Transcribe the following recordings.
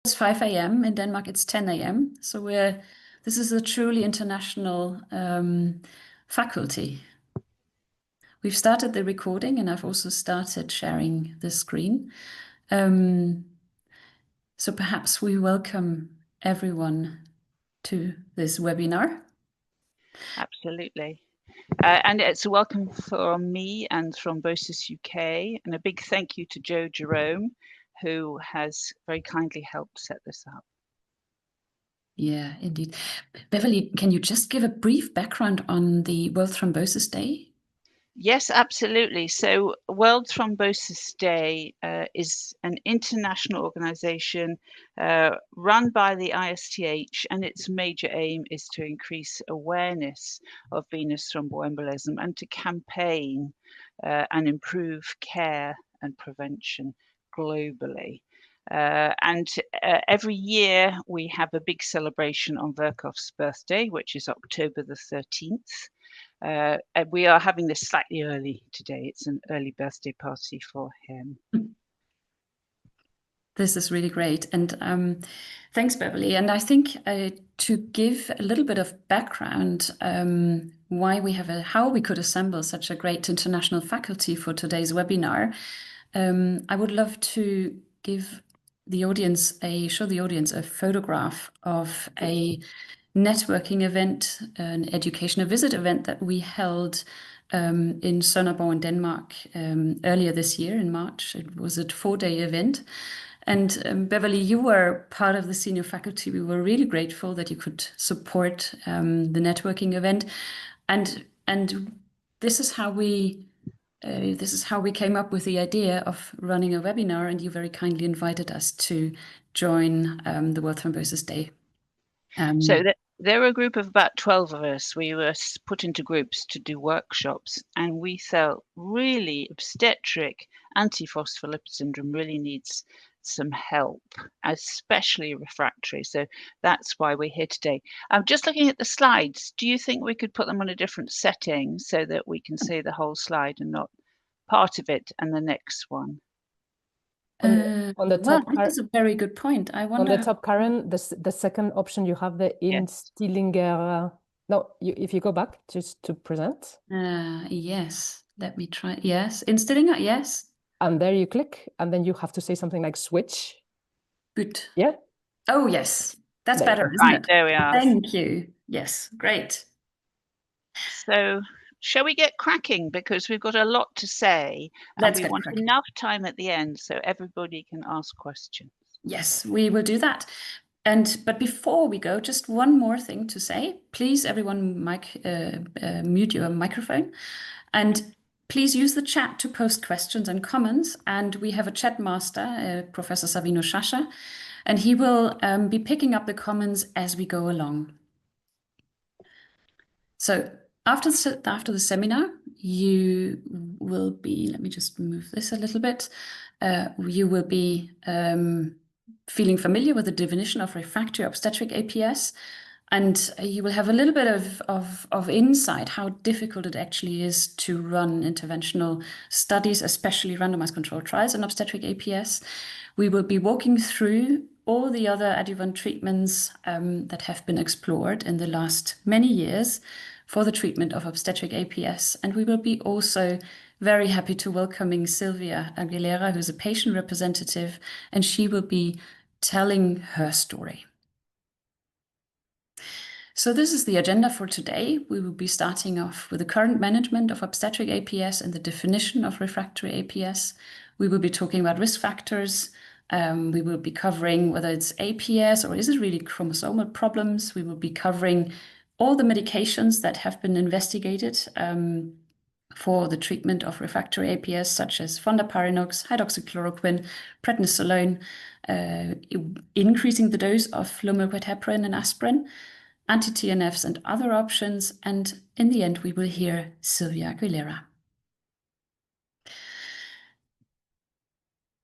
It's 5 a.m. In Denmark, it's 10 a.m. So this is a truly international faculty. We've started the recording, and I've also started sharing the screen. So perhaps we welcome everyone to this webinar. Absolutely. And it's a welcome from me and Thrombosis UK, and a big thank you to Joe Jerome, who has very kindly helped set this up. Yeah, indeed. Beverley, can you just give a brief background on the World Thrombosis Day? Yes, absolutely. So World Thrombosis Day is an international organization run by the ISTH, and its major aim is to increase awareness of venous thromboembolism and to campaign and improve care and prevention globally. Every year we have a big celebration on Virchow's birthday, which is October the 13th. And we are having this slightly early today. It's an early birthday party for him. This is really great. And thanks, Beverley. And I think to give a little bit of background why we have how we could assemble such a great international faculty for today's webinar, I would love to give the audience show the audience a photograph of a networking event, an educational visit event that we held in Sønderborg in Denmark earlier this year in March. It was a 4-day event. And Beverley, you were part of the senior faculty. We were really grateful that you could support the networking event. And this is how we came up with the idea of running a webinar, and you very kindly invited us to join the World Thrombosis Day. So there were a group of about 12 of us. We were put into groups to do workshops, and we felt really obstetric antiphospholipid syndrome really needs some help, especially refractory. So that's why we're here today. I'm just looking at the slides. Do you think we could put them on a different setting so that we can see the whole slide and not part of it and the next one? On the top, well, that's a very good point. I wonder. On the top, Karen, the second option, you have the Instillinger. No, if you go back just to present. Yes, let me try. Yes, Instillinger, yes. And there you click, and then you have to say something like switch. Good. Yeah. Oh, yes. That's there better, isn't it? There we are. Thank you. Yes, great. So shall we get cracking? Because we've got a lot to say. Let's and we want cracking. enough time at the end so everybody can ask questions. Yes, we will do that. But before we go, just one more thing to say. Please, everyone, mute your microphone. And please use the chat to post questions and comments. And we have a chat master, Professor Savino Sciascia, and he will be picking up the comments as we go along. So after the seminar, you will be, let me just move this a little bit. You will be feeling familiar with the definition of refractory obstetric APS, and you will have a little bit of insight how difficult it actually is to run interventional studies, especially randomized controlled trials in obstetric APS. We will be walking through all the other adjuvant treatments that have been explored in the last many years for the treatment of obstetric APS. And we will be also very happy to welcoming Silvia Aguilera, who's a patient representative, and she will be telling her story. So this is the agenda for today. We will be starting off with the current management of obstetric APS and the definition of refractory APS. We will be talking about risk factors. We will be covering whether it's APS or is it really chromosomal problems. We will be covering all the medications that have been investigated for the treatment of refractory APS, such as Fondaparinux, Hydroxychloroquine, Prednisolone, increasing the dose of low-milk white heparin and aspirin, anti-TNFs and other options. And in the end, we will hear Silvia Aguilera.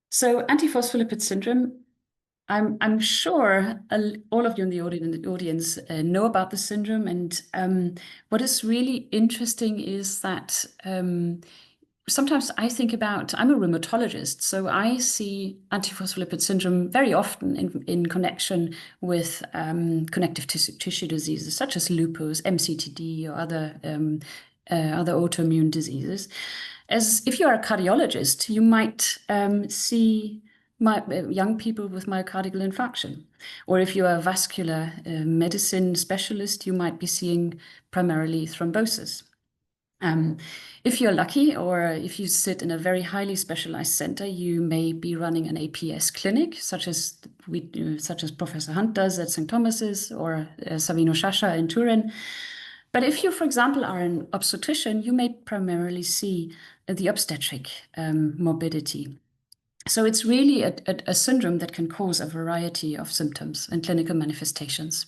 So antiphospholipid syndrome, I'm sure all of you in the audience know about the syndrome. And what is really interesting is that sometimes I think about, I'm a rheumatologist, so I see antiphospholipid syndrome very often in connection with connective tissue diseases such as lupus, MCTD, or other autoimmune diseases. As if you are a cardiologist, you might see young people with myocardial infarction. Or if you are a vascular medicine specialist, you might be seeing primarily thrombosis. If you're lucky, or if you sit in a very highly specialized center, you may be running an APS clinic, such as Professor Hunt does at St. Thomas's, or Savino Sciascia in Turin. But if you, for example, are an obstetrician, you may primarily see the obstetric morbidity. So it's really a syndrome that can cause a variety of symptoms and clinical manifestations.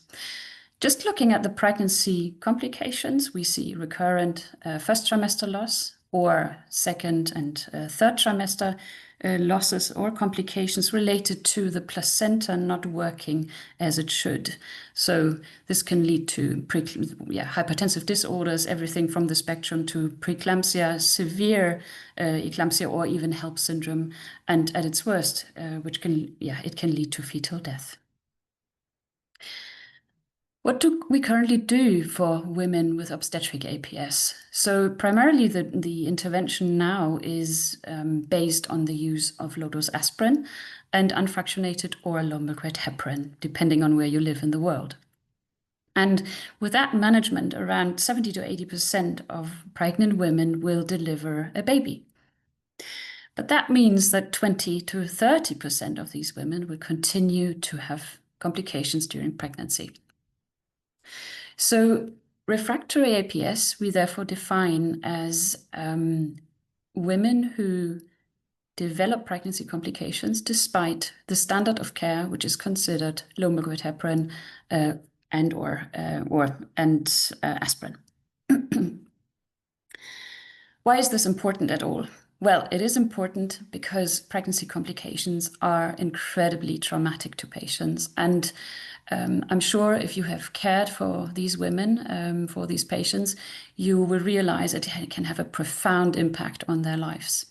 Just looking at the pregnancy complications, we see recurrent first trimester loss, or second and third trimester losses or complications related to the placenta not working as it should. So this can lead to hypertensive disorders, everything from the spectrum to preeclampsia, severe eclampsia, or even HELP syndrome, and at its worst, it can lead to fetal death. What do we currently do for women with obstetric APS? So primarily the intervention now is based on the use of low-dose aspirin and unfractionated oral low-milk rate heparin, depending on where you live in the world. And with that management, around 70 to 80% of pregnant women will deliver a baby. But that means that 20 to 30% of these women will continue to have complications during pregnancy. So refractory APS, we therefore define as women who develop pregnancy complications despite the standard of care, which is considered low-milk rate heparin and aspirin. Why is this important at all? Well, it is important because pregnancy complications are incredibly traumatic to patients. And I'm sure if you have cared for these women, for these patients, you will realize that it can have a profound impact on their lives.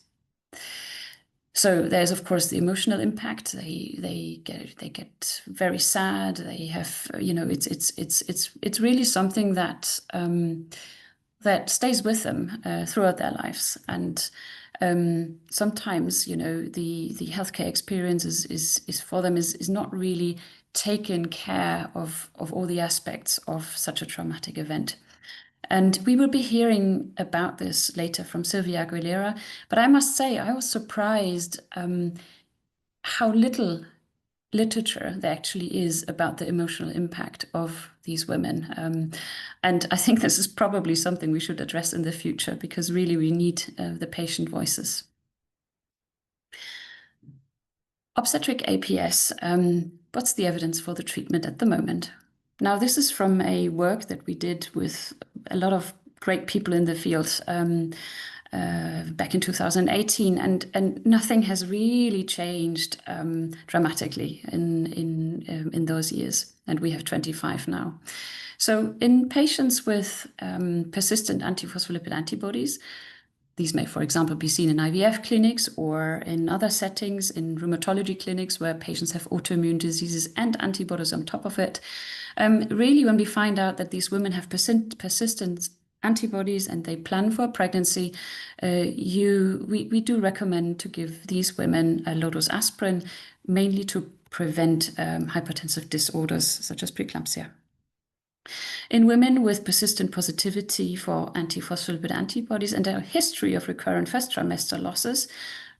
So there's, of course, the emotional impact. They get very sad. They have, it's really something that that stays with them throughout their lives. And sometimes, the healthcare experience is for them is not really taken care of all the aspects of such a traumatic event. And we will be hearing about this later from Silvia Aguilera. But I must say, I was surprised how little literature there actually is about the emotional impact of these women. And I think this is probably something we should address in the future, because really we need the patient voices. Obstetric APS, what's the evidence for the treatment at the moment? Now, this is from a work that we did with a lot of great people in the field back in 2018, and nothing has really changed dramatically in those years, and we have 25 now. So in patients with persistent antiphospholipid antibodies, these may, for example, be seen in IVF clinics or in other settings, in rheumatology clinics where patients have autoimmune diseases and antibodies on top of it. Really, when we find out that these women have persistent antibodies and they plan for pregnancy, we do recommend to give these women a low-dose aspirin, mainly to prevent hypertensive disorders such as preeclampsia. In women with persistent positivity for antiphospholipid antibodies and a history of recurrent first trimester losses,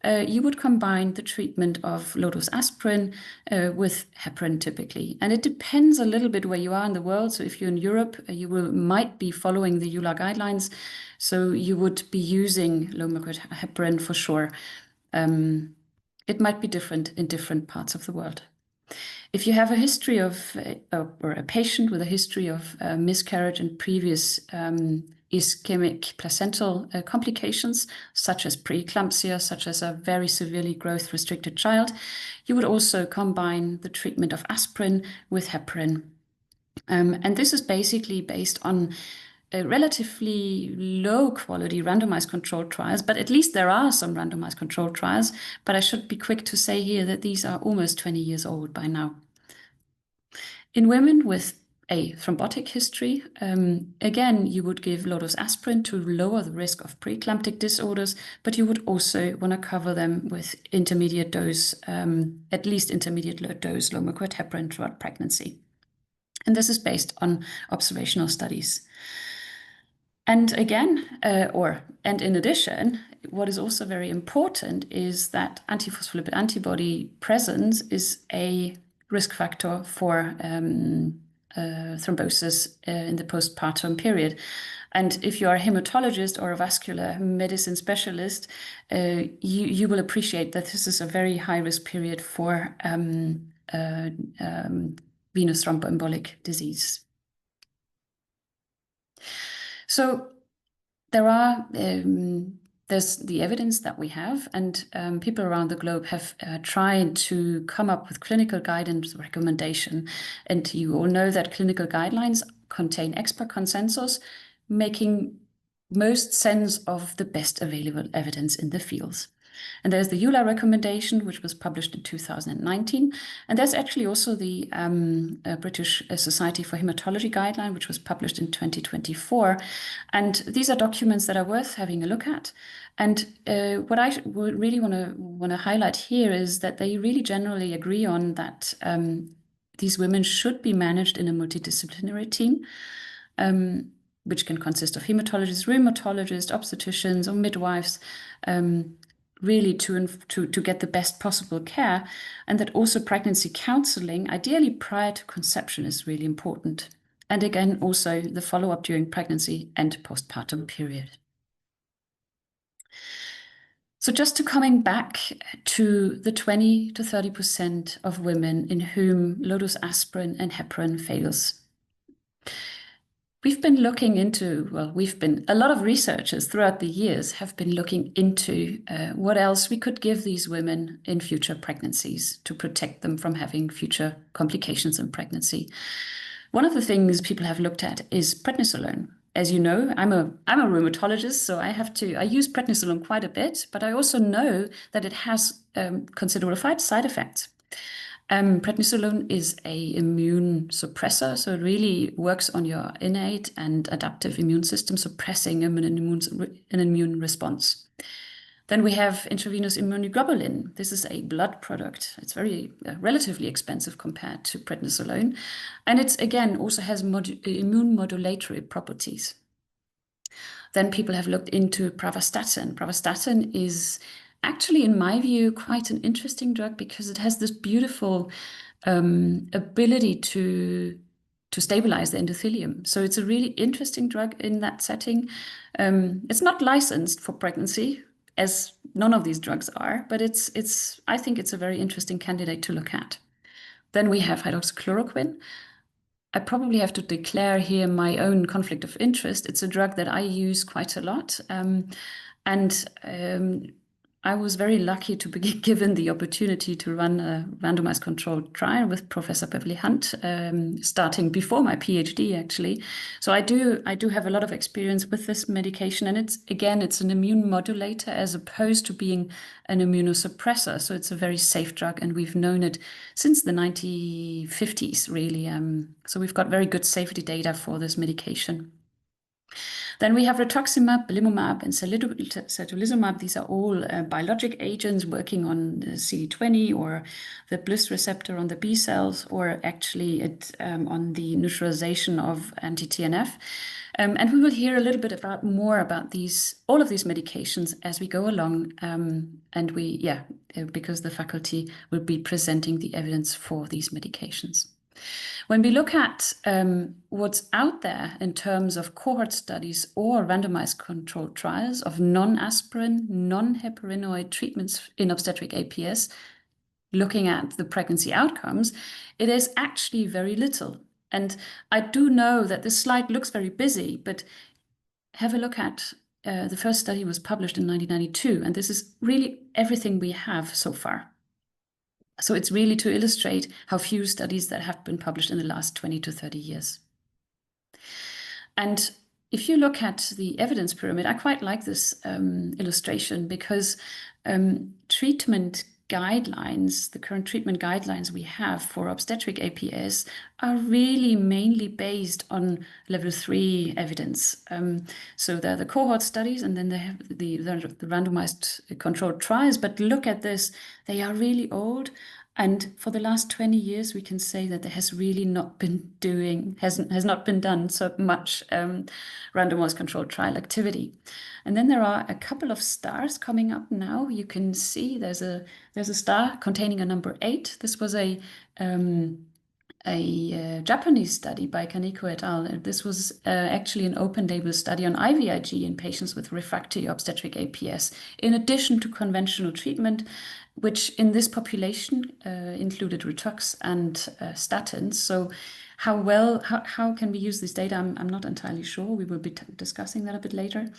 you would combine the treatment of low-dose aspirin with heparin typically. And it depends a little bit where you are in the world. So if you're in Europe, you might be following the EULAR guidelines. So you would be using low-milk rate heparin for sure. It might be different in different parts of the world. If you have a history of, or a patient with a history of miscarriage and previous ischemic placental complications, such as preeclampsia, such as a very severely growth-restricted child, you would also combine the treatment of aspirin with heparin. And this is basically based on relatively low quality randomized controlled trials, but at least there are some randomized controlled trials. But I should be quick to say here that these are almost 20 years old by now. In women with a thrombotic history, again, you would give low-dose aspirin to lower the risk of preeclamptic disorders, but you would also want to cover them with intermediate dose, at least intermediate dose low-mercury heparin throughout pregnancy. And this is based on observational studies. And again, and in addition, what is also very important is that antiphospholipid antibody presence is a risk factor for thrombosis in the postpartum period. And if you are a hematologist or a vascular medicine specialist, you will appreciate that this is a very high-risk period for venous thromboembolic disease. So there's the evidence that we have, and people around the globe have tried to come up with clinical guidance recommendation. And you all know that clinical guidelines contain expert consensus, making most sense of the best available evidence in the fields. And there's the EULA recommendation, which was published in 2019. And there's actually also the British Society for Hematology guideline, which was published in 2024. And these are documents that are worth having a look at. And what I really want to highlight here is that they really generally agree on that these women should be managed in a multidisciplinary team, which can consist of hematologists, rheumatologists, obstetricians, or midwives, really to get the best possible care, and that also pregnancy counseling, ideally prior to conception, is really important. And again, also the follow-up during pregnancy and postpartum period. So just coming back to the 20 to 30% of women in whom low-dose aspirin and heparin fails. We've been looking into, a lot of researchers throughout the years have been looking into what else we could give these women in future pregnancies to protect them from having future complications in pregnancy. One of the things people have looked at is prednisolone. As you know, I'm a rheumatologist, so I use prednisolone quite a bit, but I also know that it has considerable side effects. Prednisolone is an immune suppressor, so it really works on your innate and adaptive immune system, suppressing an immune response. Then we have intravenous immunoglobulin. This is a blood product. It's very relatively expensive compared to prednisolone, and it's again also has immune modulatory properties. Then people have looked into pravastatin. Pravastatin is actually, in my view, quite an interesting drug because it has this beautiful ability to stabilize the endothelium. So it's a really interesting drug in that setting. It's not licensed for pregnancy, as none of these drugs are, but I think it's a very interesting candidate to look at. Then we have hydroxychloroquine. I probably have to declare here my own conflict of interest. It's a drug that I use quite a lot. I was very lucky to be given the opportunity to run a randomized controlled trial with Professor Beverley Hunt, starting before my PhD, actually. So I do have a lot of experience with this medication, and it's an immune modulator as opposed to being an immunosuppressor. So it's a very safe drug, and we've known it since the 1950s, really. So we've got very good safety data for this medication. Then we have rituximab, belimumab, and certolizumab. These are all biologic agents working on the CD20 or the BLyS receptor on the B cells, or actually on the neutralization of anti-TNF. And we will hear a little bit more about all of these medications as we go along. Because the faculty will be presenting the evidence for these medications. When we look at what's out there in terms of cohort studies or randomized controlled trials of non-aspirin, non-heparinoid treatments in obstetric APS, looking at the pregnancy outcomes, it is actually very little. And I do know that this slide looks very busy, but have a look at the first study was published in 1992, and this is really everything we have so far. So it's really to illustrate how few studies that have been published in the last 20 to 30 years. And if you look at the evidence pyramid, I quite like this illustration because treatment guidelines, the current treatment guidelines we have for obstetric APS are really mainly based on level 3 evidence. So they're the cohort studies, and then they have the randomized controlled trials. But look at this, they are really old. And for the last 20 years, we can say that there has really not been has not been done so much randomized controlled trial activity. And then there are a couple of stars coming up now. You can see there's a star containing a number 8. This was a Japanese study by Kaneko et al. This was actually an open label study on IVIG in patients with refractory obstetric APS, in addition to conventional treatment, which in this population included Ritux and statins. So how can we use this data? I'm not entirely sure. We will be discussing that a bit later.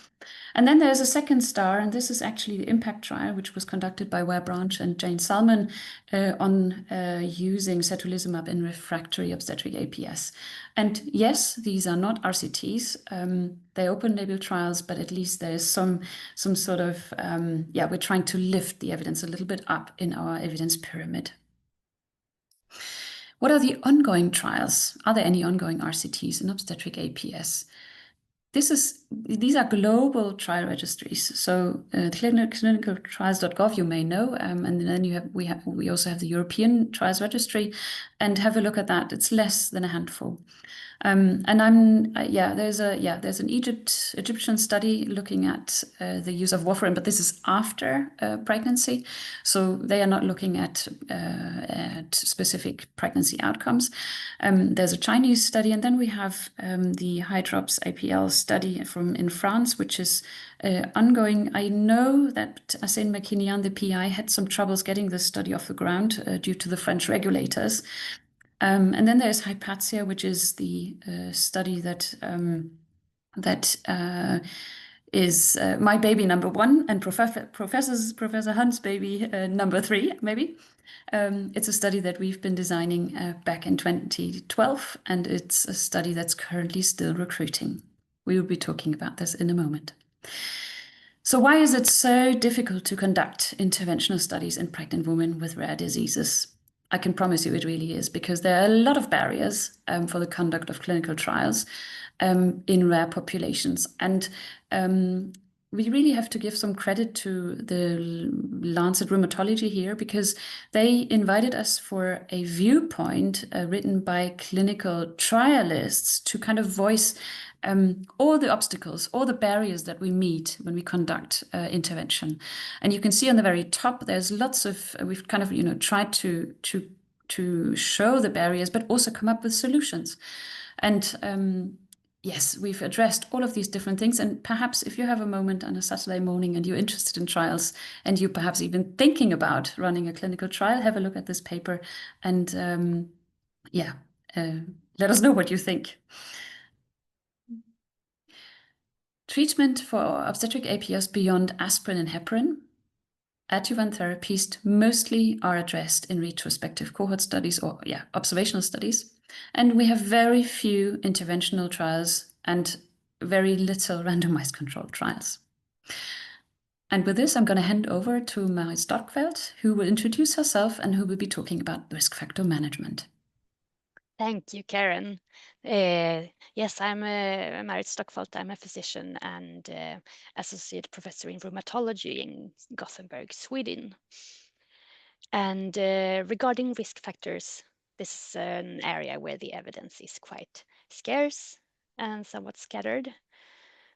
And then there's a second star, and this is actually the IMPACT trial, which was conducted by Ware Branch and Jane Salmon on using certolizumab in refractory obstetric APS. And yes, these are not RCTs. They're open label trials, but at least there is some sort of, we're trying to lift the evidence a little bit up in our evidence pyramid. What are the ongoing trials? Are there any ongoing RCTs in obstetric APS? These are global trial registries. So clinicaltrials.gov, you may know, and then we also have the European Trials Registry, and have a look at that. It's less than a handful. And there's an Egyptian study looking at the use of warfarin, but this is after pregnancy, so they are not looking at specific pregnancy outcomes. There's a Chinese study, and then we have the Hydrops APL study in France, which is ongoing. I know that Arsène Mekinian, the PI, had some troubles getting this study off the ground due to the French regulators. And then there's Hypatia, which is the study that is my baby number 1 and Professor Hunt's baby number 3, maybe. It's a study that we've been designing back in 2012, and it's a study that's currently still recruiting. We will be talking about this in a moment. So why is it so difficult to conduct interventional studies in pregnant women with rare diseases? I can promise you it really is, because there are a lot of barriers for the conduct of clinical trials in rare populations. And we really have to give some credit to the Lancet Rheumatology here, because they invited us for a viewpoint written by clinical trialists to kind of voice all the obstacles, all the barriers that we meet when we conduct intervention. And you can see on the very top, there's lots of, we've kind of, tried to show the barriers, but also come up with solutions. And yes, we've addressed all of these different things. And perhaps if you have a moment on a Saturday morning and you're interested in trials, and you're perhaps even thinking about running a clinical trial, have a look at this paper and let us know what you think. Treatment for obstetric APS beyond aspirin and heparin. Adjuvant therapies mostly are addressed in retrospective cohort studies or observational studies. And we have very few interventional trials and very little randomized controlled trials. And with this, I'm going to hand over to Marit Stockfelt, who will introduce herself and who will be talking about risk factor management. Thank you, Karen. Yes, I'm Marit Stockfelt. I'm a physician and associate professor in rheumatology in Gothenburg, Sweden. And regarding risk factors, this is an area where the evidence is quite scarce and somewhat scattered.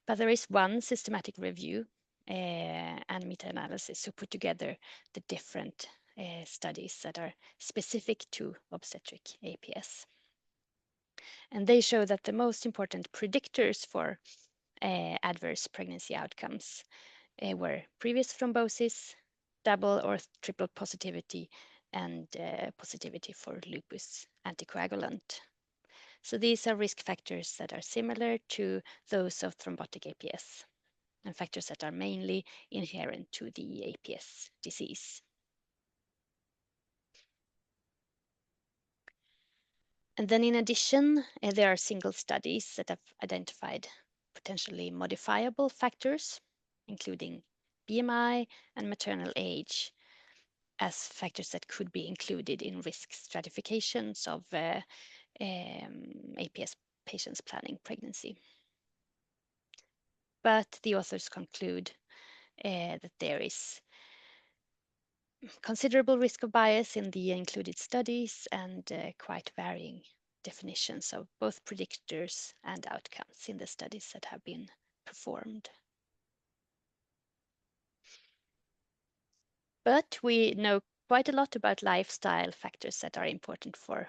But there is one systematic review and meta-analysis who put together the different studies that are specific to obstetric APS. And they show that the most important predictors for adverse pregnancy outcomes were previous thrombosis, double or triple positivity, and positivity for lupus anticoagulant. So these are risk factors that are similar to those of thrombotic APS, and factors that are mainly inherent to the APS disease. And then in addition, there are single studies that have identified potentially modifiable factors, including BMI and maternal age, as factors that could be included in risk stratifications of APS patients planning pregnancy. But the authors conclude that there is considerable risk of bias in the included studies and quite varying definitions of both predictors and outcomes in the studies that have been performed. But we know quite a lot about lifestyle factors that are important for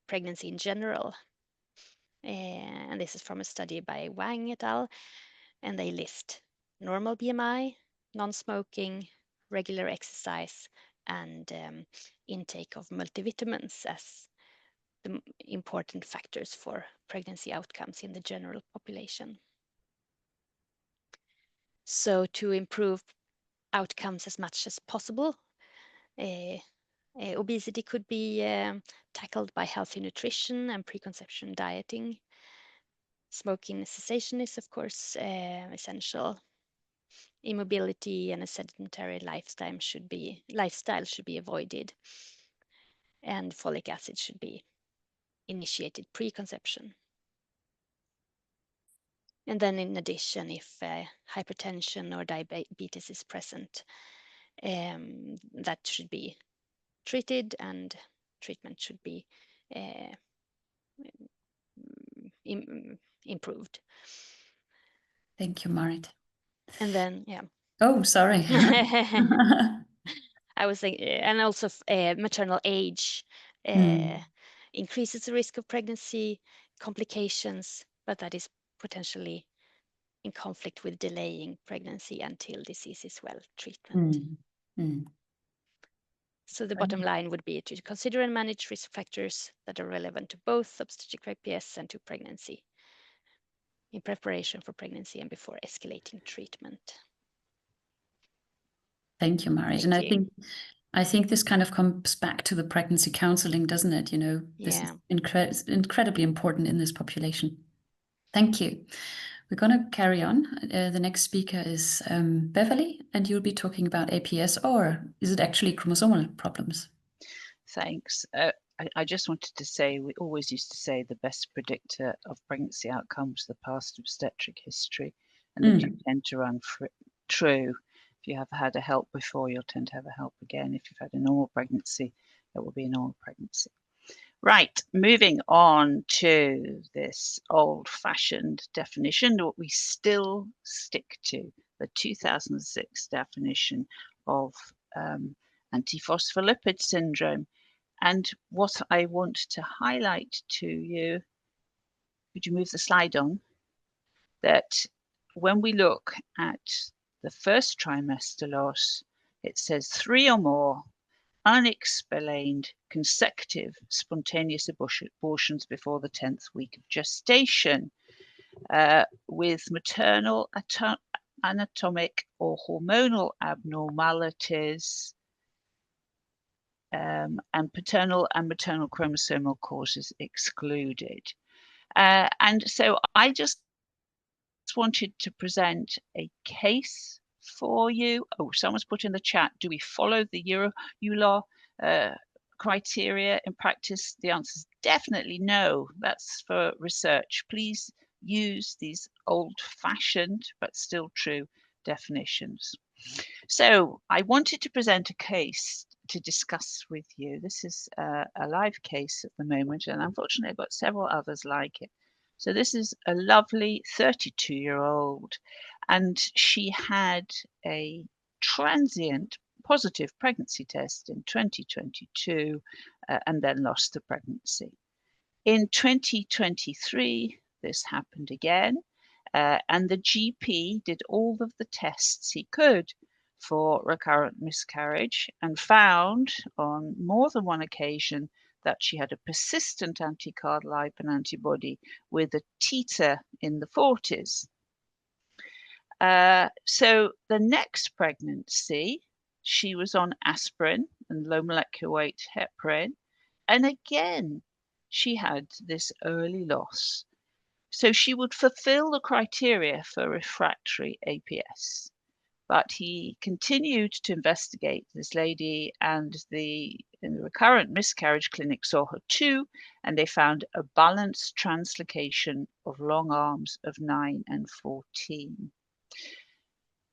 pregnancy in general. And this is from a study by Wang et al. And they list normal BMI, non-smoking, regular exercise, and intake of multivitamins as the important factors for pregnancy outcomes in the general population. So to improve outcomes as much as possible, obesity could be tackled by healthy nutrition and preconception dieting. Smoking cessation is, of course, essential. Immobility and a sedentary lifestyle should be avoided, and folic acid should be initiated pre-conception. And then in addition, if hypertension or diabetes is present, that should be treated, and treatment should be improved. Thank you, Marit. And then, yeah. Oh, sorry. I was thinking, and also maternal age increases the risk of pregnancy complications, but that is potentially in conflict with delaying pregnancy until disease is well treated. So the bottom line would be to consider and manage risk factors that are relevant to both obstetric APS and to pregnancy in preparation for pregnancy and before escalating treatment. Thank you, Marit. And I think this kind of comes back to the pregnancy counseling, doesn't it? You know, this is incredibly important in this population. Thank you. We're going to carry on. The next speaker is Beverley, and you'll be talking about APS, or is it actually chromosomal problems? Thanks. I just wanted to say, we always used to say the best predictor of pregnancy outcomes, the past obstetric history, and they do tend to run true. If you have had a HELP before, you'll tend to have a HELP again. If you've had a normal pregnancy, it will be a normal pregnancy. Right, moving on to this old-fashioned definition, what we still stick to, the 2006 definition of antiphospholipid syndrome. And what I want to highlight to you, could you move the slide on, that when we look at the first trimester loss, it says 3 or more unexplained consecutive spontaneous abortions before the 10th week of gestation, with maternal anatomic or hormonal abnormalities, and paternal and maternal chromosomal causes excluded. And so I just wanted to present a case for you. Oh, someone's put in the chat, do we follow the EULAR criteria in practice? The answer is definitely no. That's for research. Please use these old-fashioned but still true definitions. So I wanted to present a case to discuss with you. This is a live case at the moment, and unfortunately I've got several others like it. So this is a lovely 32-year-old, and she had a transient positive pregnancy test in 2022 and then lost the pregnancy. In 2023, this happened again, and the GP did all of the tests he could for recurrent miscarriage and found on more than one occasion that she had a persistent anti-cardlipin antibody with a titer in the 40s. So the next pregnancy, she was on aspirin and low molecular weight heparin, and again, she had this early loss. So she would fulfill the criteria for refractory APS. But he continued to investigate this lady, and the recurrent miscarriage clinic saw her too, and they found a balanced translocation of long arms of 9 and 14.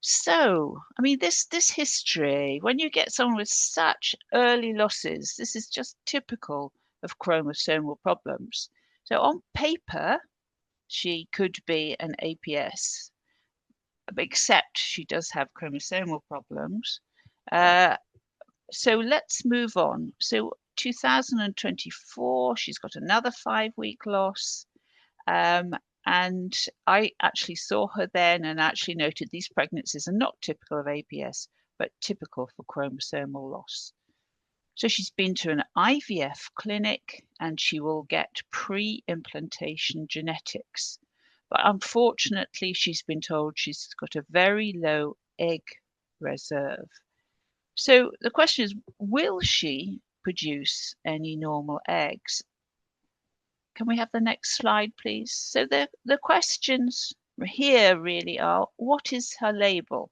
So, I mean, this history, when you get someone with such early losses, this is just typical of chromosomal problems. So on paper, she could be an APS, except she does have chromosomal problems. So let's move on. So 2024, she's got another 5-week loss. And I actually saw her then and actually noted these pregnancies are not typical of APS, but typical for chromosomal loss. So she's been to an IVF clinic and she will get pre-implantation genetics. But unfortunately, she's been told she's got a very low egg reserve. So the question is, will she produce any normal eggs? Can we have the next slide, please? So the questions here really are, what is her label?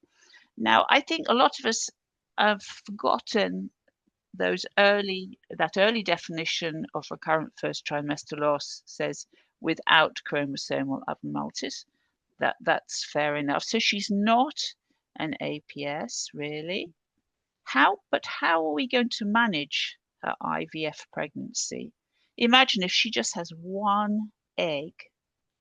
Now, I think a lot of us have forgotten that early definition of recurrent first trimester loss says without chromosomal abnormalities. That's fair enough. So she's not an APS, really. How are we going to manage her IVF pregnancy? Imagine if she just has one egg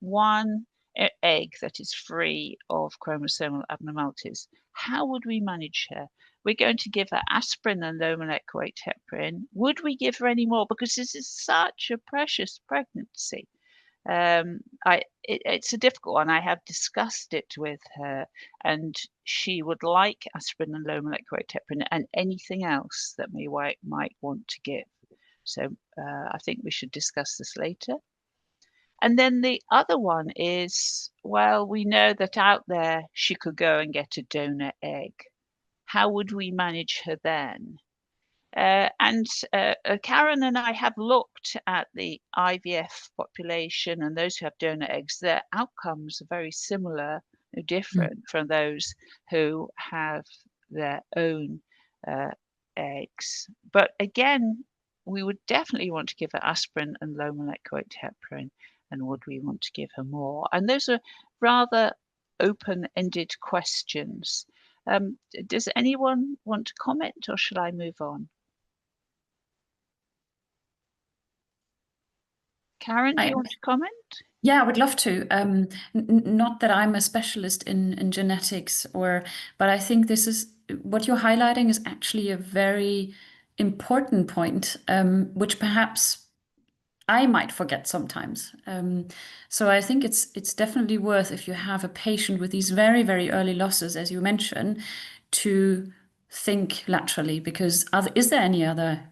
that is free of chromosomal abnormalities. How would we manage her? We're going to give her aspirin and low molecular weight heparin. Would we give her any more? Because this is such a precious pregnancy. It's a difficult one. I have discussed it with her, and she would like aspirin and low molecular weight heparin and anything else that we might want to give. So I think we should discuss this later. And then the other one is, well, we know that out there she could go and get a donor egg. How would we manage her then? Karen and I have looked at the IVF population and those who have donor eggs. Their outcomes are very similar, different from those who have their own eggs. But again, we would definitely want to give her aspirin and low molecular weight heparin, and would we want to give her more? And those are rather open-ended questions. Does anyone want to comment, or shall I move on? Karen, do you want to comment? Yeah, I would love to. Not that I'm a specialist in genetics, but I think this is what you're highlighting is actually a very important point, which perhaps I might forget sometimes. So I think it's definitely worth, if you have a patient with these very, very early losses, as you mentioned, to think laterally, because is there any other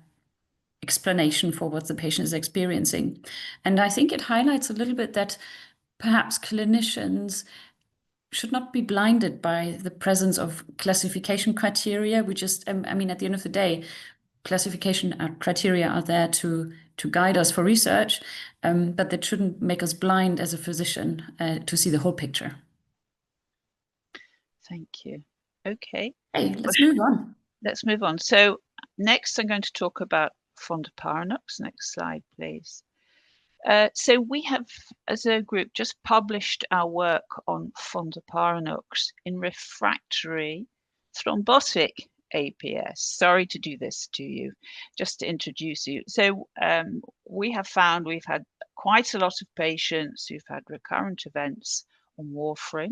explanation for what the patient is experiencing? And I think it highlights a little bit that perhaps clinicians should not be blinded by the presence of classification criteria. We just, I mean, at the end of the day, classification criteria are there to guide us for research, but that shouldn't make us blind as a physician to see the whole picture. Thank you. Okay. Hey, let's move on. Let's move on. So next I'm going to talk about Fondaparinux. Next slide, please. So we have, as a group, just published our work on Fondaparinux in refractory thrombotic APS. Sorry to do this to you, just to introduce you. So we have found we've had quite a lot of patients who've had recurrent events on warfarin,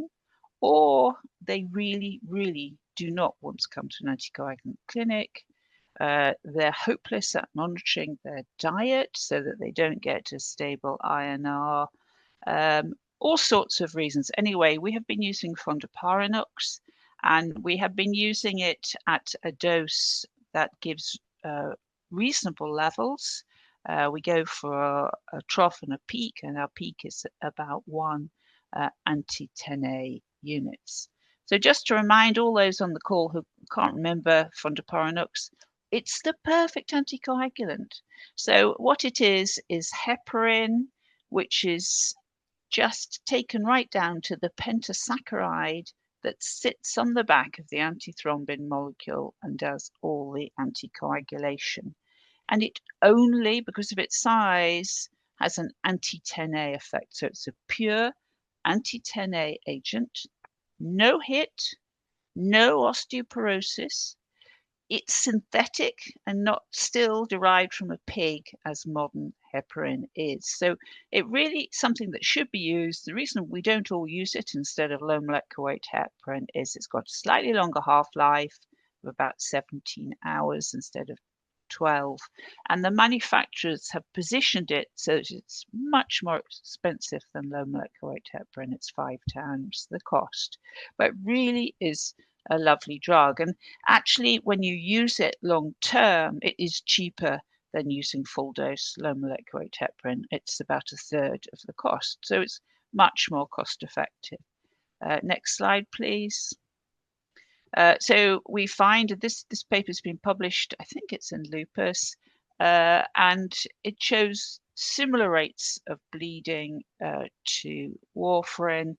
or they really, really do not want to come to an anticoagulant clinic. They're hopeless at monitoring their diet so that they don't get a stable INR. All sorts of reasons. Anyway, we have been using Fondaparinux, and we have been using it at a dose that gives reasonable levels. We go for a trough and a peak, and our peak is about 1 anti-10A units. So just to remind all those on the call who can't remember Fondaparinux, it's the perfect anticoagulant. So what it is heparin, which is just taken right down to the pentasaccharide that sits on the back of the antithrombin molecule and does all the anticoagulation. And it only, because of its size, has an anti-10A effect. So it's a pure anti-10A agent, no hit, no osteoporosis. It's synthetic and not still derived from a pig as modern heparin is. So it really something that should be used. The reason we don't all use it instead of low molecular weight heparin is it's got a slightly longer half-life of about 17 hours instead of 12. And the manufacturers have positioned it so that it's much more expensive than low molecular weight heparin. It's 5 times the cost, but really is a lovely drug. And actually, when you use it long term, it is cheaper than using full dose low molecular weight heparin. It's about a third of the cost. So it's much more cost effective. Next slide, please. So we find this paper has been published, I think it's in Lupus, and it shows similar rates of bleeding to warfarin.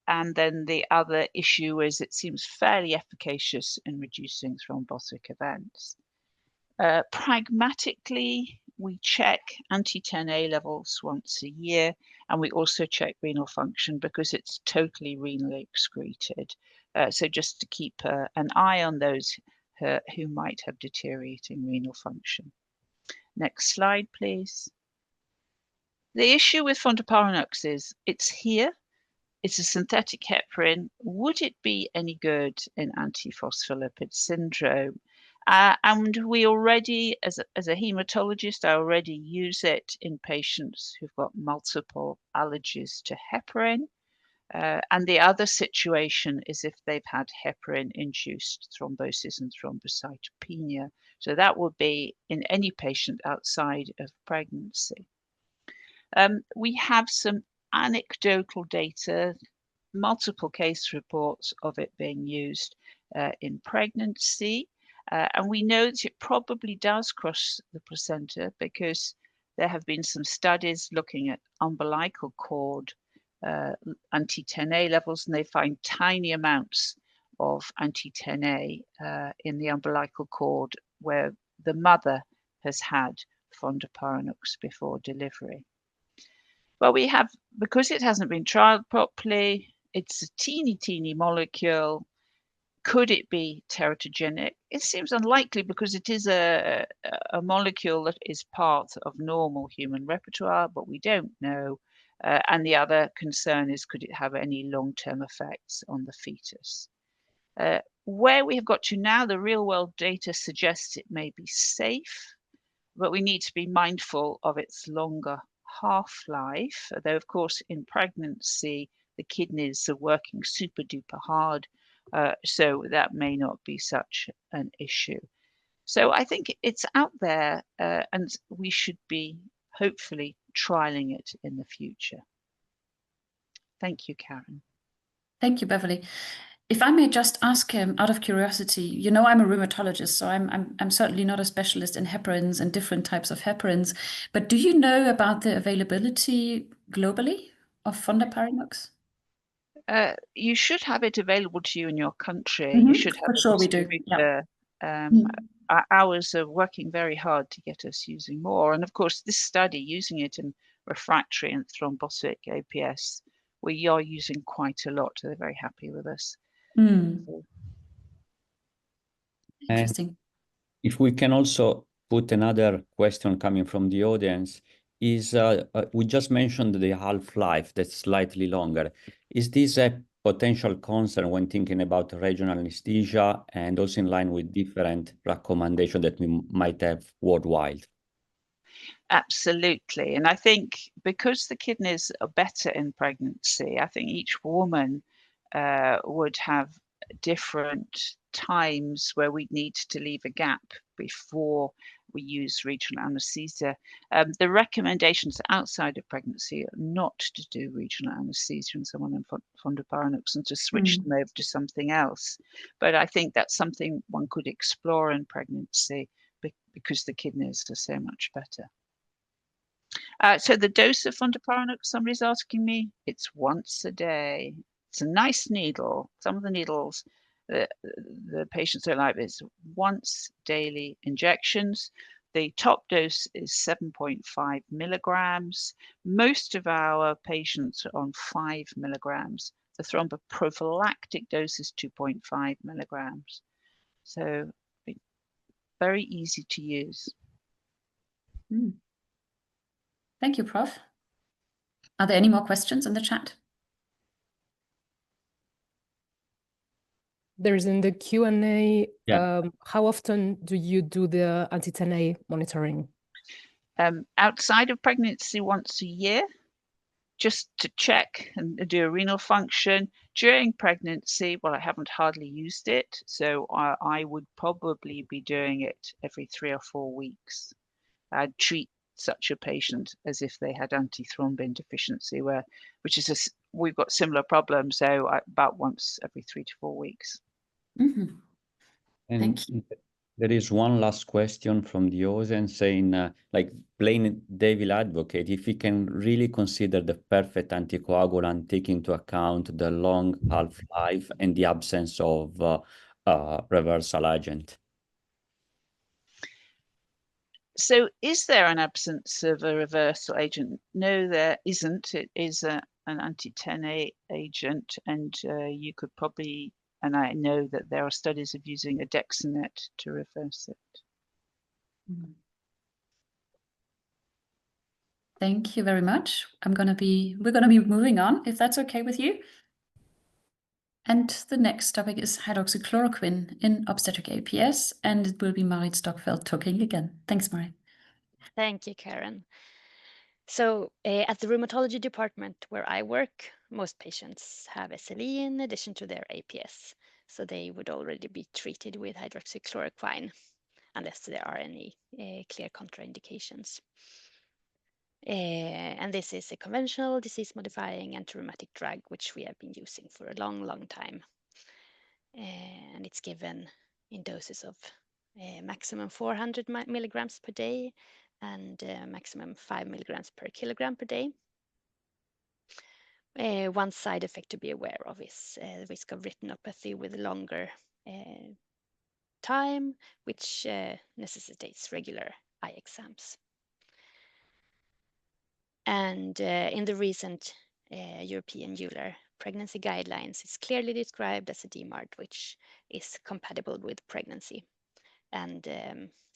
And then the other issue is it seems fairly efficacious in reducing thrombotic events. Pragmatically, we check anti-10A levels once a year, and we also check renal function because it's totally renally excreted. So just to keep an eye on those who might have deteriorating renal function. Next slide, please. The issue with Fondaparinux is it's here. It's a synthetic heparin. Would it be any good in antiphospholipid syndrome? And we already, as a hematologist, I already use it in patients who've got multiple allergies to heparin. And the other situation is if they've had heparin-induced thrombosis and thrombocytopenia. So that would be in any patient outside of pregnancy. We have some anecdotal data, multiple case reports of it being used in pregnancy. And we know that it probably does cross the placenta because there have been some studies looking at umbilical cord anti-10A levels, and they find tiny amounts of anti-10A in the umbilical cord where the mother has had Fondaparinux before delivery. Well, we have, because it hasn't been trialed properly, it's a teeny molecule. Could it be teratogenic? It seems unlikely because it is a molecule that is part of normal human repertoire, but we don't know. And the other concern is, could it have any long-term effects on the fetus? Where we have got to now, the real-world data suggests it may be safe, but we need to be mindful of its longer half-life, though of course in pregnancy the kidneys are working super duper hard, so that may not be such an issue. So I think it's out there, and we should be hopefully trialing it in the future. Thank you, Karen. Thank you, Beverley. If I may just ask out of curiosity, you know, I'm a rheumatologist, so I'm certainly not a specialist in heparins and different types of heparins, but do you know about the availability globally of Fondaparinux? You should have it available to you in your country. You should have For sure we do. Yeah. Ours are working very hard to get us using more. And of course, this study, using it in refractory and thrombotic APS, we are using quite a lot. They're very happy with us. Interesting. And if we can also put another question coming from the audience, is we just mentioned the half-life that's slightly longer. Is this a potential concern when thinking about regional anesthesia and also in line with different recommendations that we might have worldwide? Absolutely. And I think because the kidneys are better in pregnancy, I think each woman would have different times where we need to leave a gap before we use regional anesthesia. The recommendations outside of pregnancy are not to do regional anesthesia in someone on Fondaparinux and to switch them over to something else. But I think that's something one could explore in pregnancy because the kidneys are so much better. So the dose of Fondaparinux, somebody's asking me, it's once a day. It's a nice needle. Some of the needles, the patients don't like this. Once daily injections. The top dose is 7.5 milligrams. Most of our patients are on 5 milligrams. The thromboprophylactic dose is 2.5 milligrams. So very easy to use. Thank you, Prof. Are there any more questions in the chat? There's in the Q&A, Yeah. how often do you do the anti-10A monitoring? Outside of pregnancy, once a year, just to check and do a renal function. During pregnancy, well, I haven't hardly used it, so I would probably be doing it every 3 or 4 weeks. I'd treat such a patient as if they had antithrombin deficiency, we've got similar problems, so about once every 3 to 4 weeks. Mm-hmm. And Thank you. there is one last question from the audience saying, like plain devil advocate, if we can really consider the perfect anticoagulant, taking into account the long half-life and the absence of reversal agent. So is there an absence of a reversal agent? No, there isn't. It is an anti-10A agent, and you could probably, and I know that there are studies of using Adexanet to reverse it. Thank you very much. We're gonna be moving on, if that's okay with you. And the next topic is hydroxychloroquine in obstetric APS, and it will be Marit Stockfelt talking again. Thanks, Marit. Thank you, Karen. So at the rheumatology department where I work, most patients have SLE in addition to their APS. So they would already be treated with hydroxychloroquine unless there are any clear contraindications. And this is a conventional disease-modifying anti-rheumatic drug, which we have been using for a long, long time. And it's given in doses of maximum 400 milligrams per day and maximum 5 milligrams per kilogram per day. One side effect to be aware of is the risk of retinopathy with longer time, which necessitates regular eye exams. And in the recent European EULAR pregnancy guidelines, it's clearly described as a DMARD, which is compatible with pregnancy. And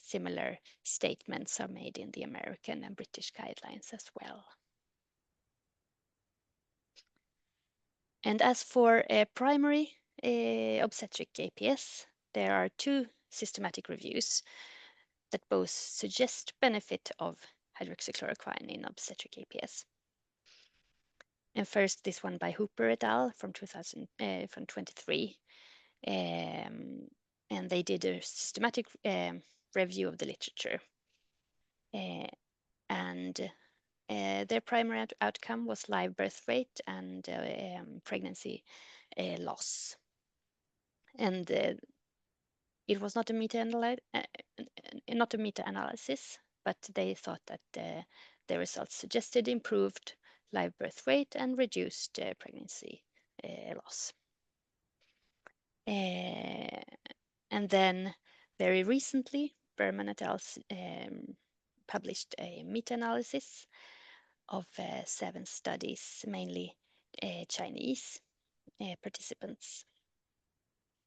similar statements are made in the American and British guidelines as well. And as for primary obstetric APS, there are 2 systematic reviews that both suggest benefit of hydroxychloroquine in obstetric APS. And first, this one by Hooper et al. From 2023. And they did a systematic review of the literature. And their primary outcome was live birth rate and pregnancy loss. And it was not a meta-analysis, but they thought that the results suggested improved live birth rate and reduced pregnancy loss. And then very recently, Berman et al. Published a meta-analysis of 7 studies, mainly Chinese participants.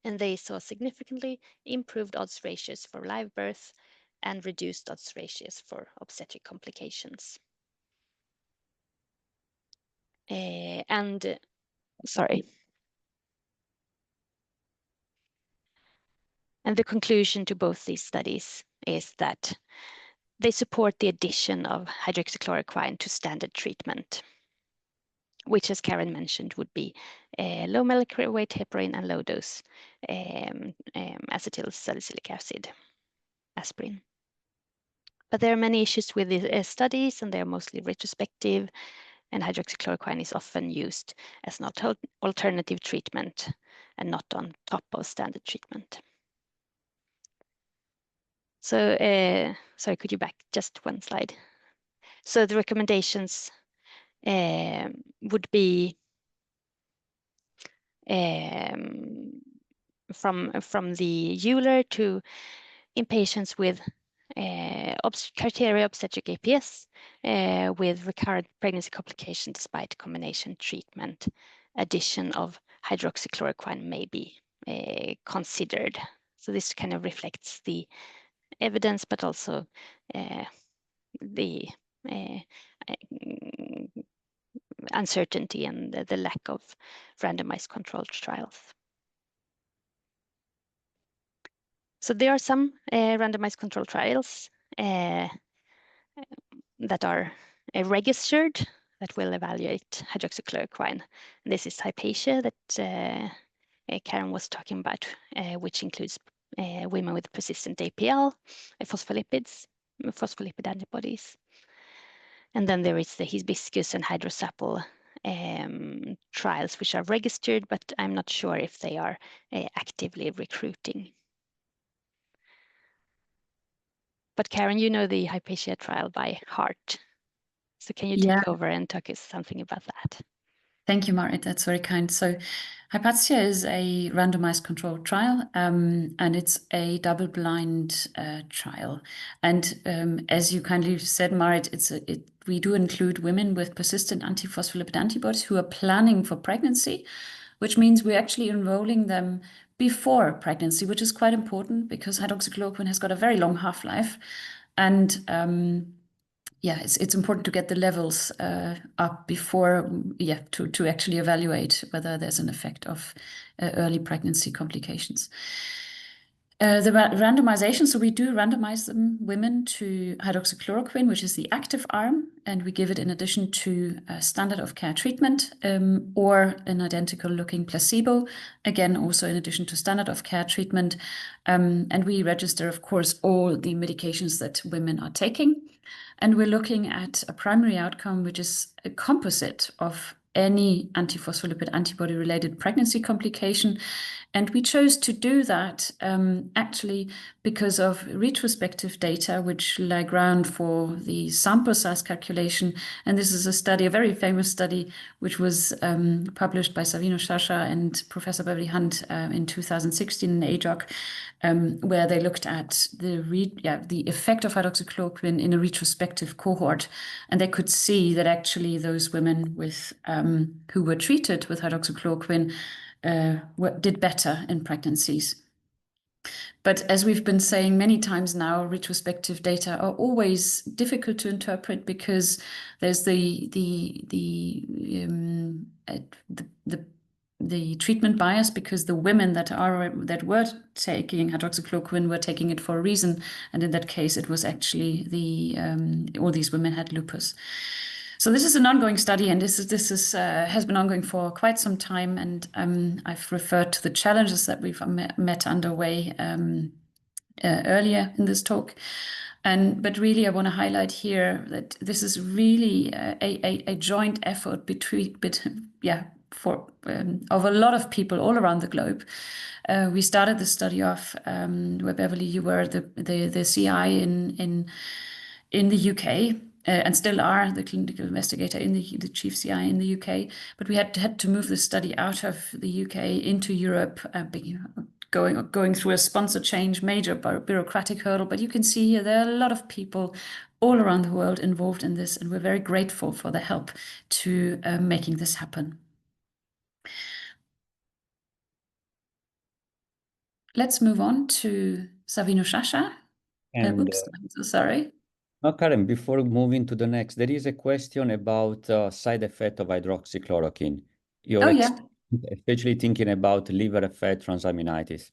And they saw significantly improved odds ratios for live birth and reduced odds ratios for obstetric complications. And the conclusion to both these studies is that they support the addition of hydroxychloroquine to standard treatment, which, as Karen mentioned, would be low molecular weight heparin and low dose acetylsalicylic acid, aspirin. But there are many issues with the studies, and they are mostly retrospective, and hydroxychloroquine is often used as an alternative treatment and not on top of standard treatment. So, sorry, could you back just one slide? So the recommendations would be from the EULAR to in patients with Refractory Obstetric APS with recurrent pregnancy complications despite combination treatment, addition of hydroxychloroquine may be considered. So this kind of reflects the evidence, but also the uncertainty and the lack of randomized controlled trials. So there are some randomized controlled trials that are registered that will evaluate hydroxychloroquine. And this is Hypatia that Karen was talking about, which includes women with persistent APL, phospholipid antibodies. And then there is the hibiscus and hydrosapple trials, which are registered, but I'm not sure if they are actively recruiting. But Karen, you know the Hypatia trial by heart. So can you take over and talk us something about that? Thank you, Marit. That's very kind. So Hypatia is a randomized controlled trial, and it's a double-blind trial. And as you kindly said, Marit, we do include women with persistent antiphospholipid antibodies who are planning for pregnancy, which means we're actually enrolling them before pregnancy, which is quite important because hydroxychloroquine has got a very long half-life. And yeah, it's important to get the levels up before, to actually evaluate whether there's an effect of early pregnancy complications. The randomization, so we do randomize women to hydroxychloroquine, which is the active arm, and we give it in addition to standard of care treatment or an identical looking placebo, again, also in addition to standard of care treatment. And we register, of course, all the medications that women are taking. And we're looking at a primary outcome, which is a composite of any antiphospholipid antibody-related pregnancy complication. And we chose to do that actually because of retrospective data, which lie ground for the sample size calculation. And this is a study, a very famous study, which was published by Savino, Sciascia, and Professor Beverley Hunt in 2016 in AJOC, where they looked at the effect of hydroxychloroquine in a retrospective cohort. And they could see that actually those women with who were treated with hydroxychloroquine did better in pregnancies. But as we've been saying many times now, retrospective data are always difficult to interpret because there's the treatment bias, because the women that were taking hydroxychloroquine were taking it for a reason, and in that case, it was actually all these women had lupus. So this is an ongoing study, and this has been ongoing for quite some time. And I've referred to the challenges that we've met underway earlier in this talk. But really, I want to highlight here that this is really a joint effort of a lot of people all around the globe. We started the study off where Beverley, you were the CI in the UK. And still are the clinical investigator in the chief CI in the UK, but we had to move the study out of the UK into Europe, going through a sponsor change, major bureaucratic hurdle. But you can see here there are a lot of people all around the world involved in this, and we're very grateful for the help to making this happen. Let's move on to Savino, Sciascia. Oops, I'm so sorry. No, Karen, before moving to the next, there is a question about side effect of hydroxychloroquine. Especially thinking about liver effect, transaminitis.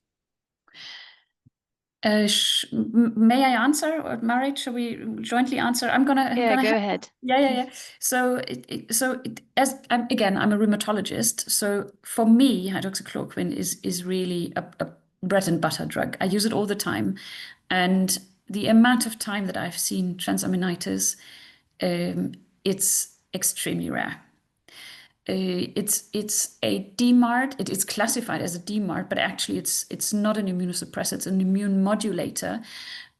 May I answer, or Marit, shall we jointly answer? Go ahead. Yeah. So, I'm a rheumatologist. So for me, hydroxychloroquine is really a bread and butter drug. I use it all the time, and the amount of time that I've seen transaminitis, it's extremely rare. It's a DMARD. It's classified as a DMARD, but actually it's not an immunosuppressant. It's an immune modulator,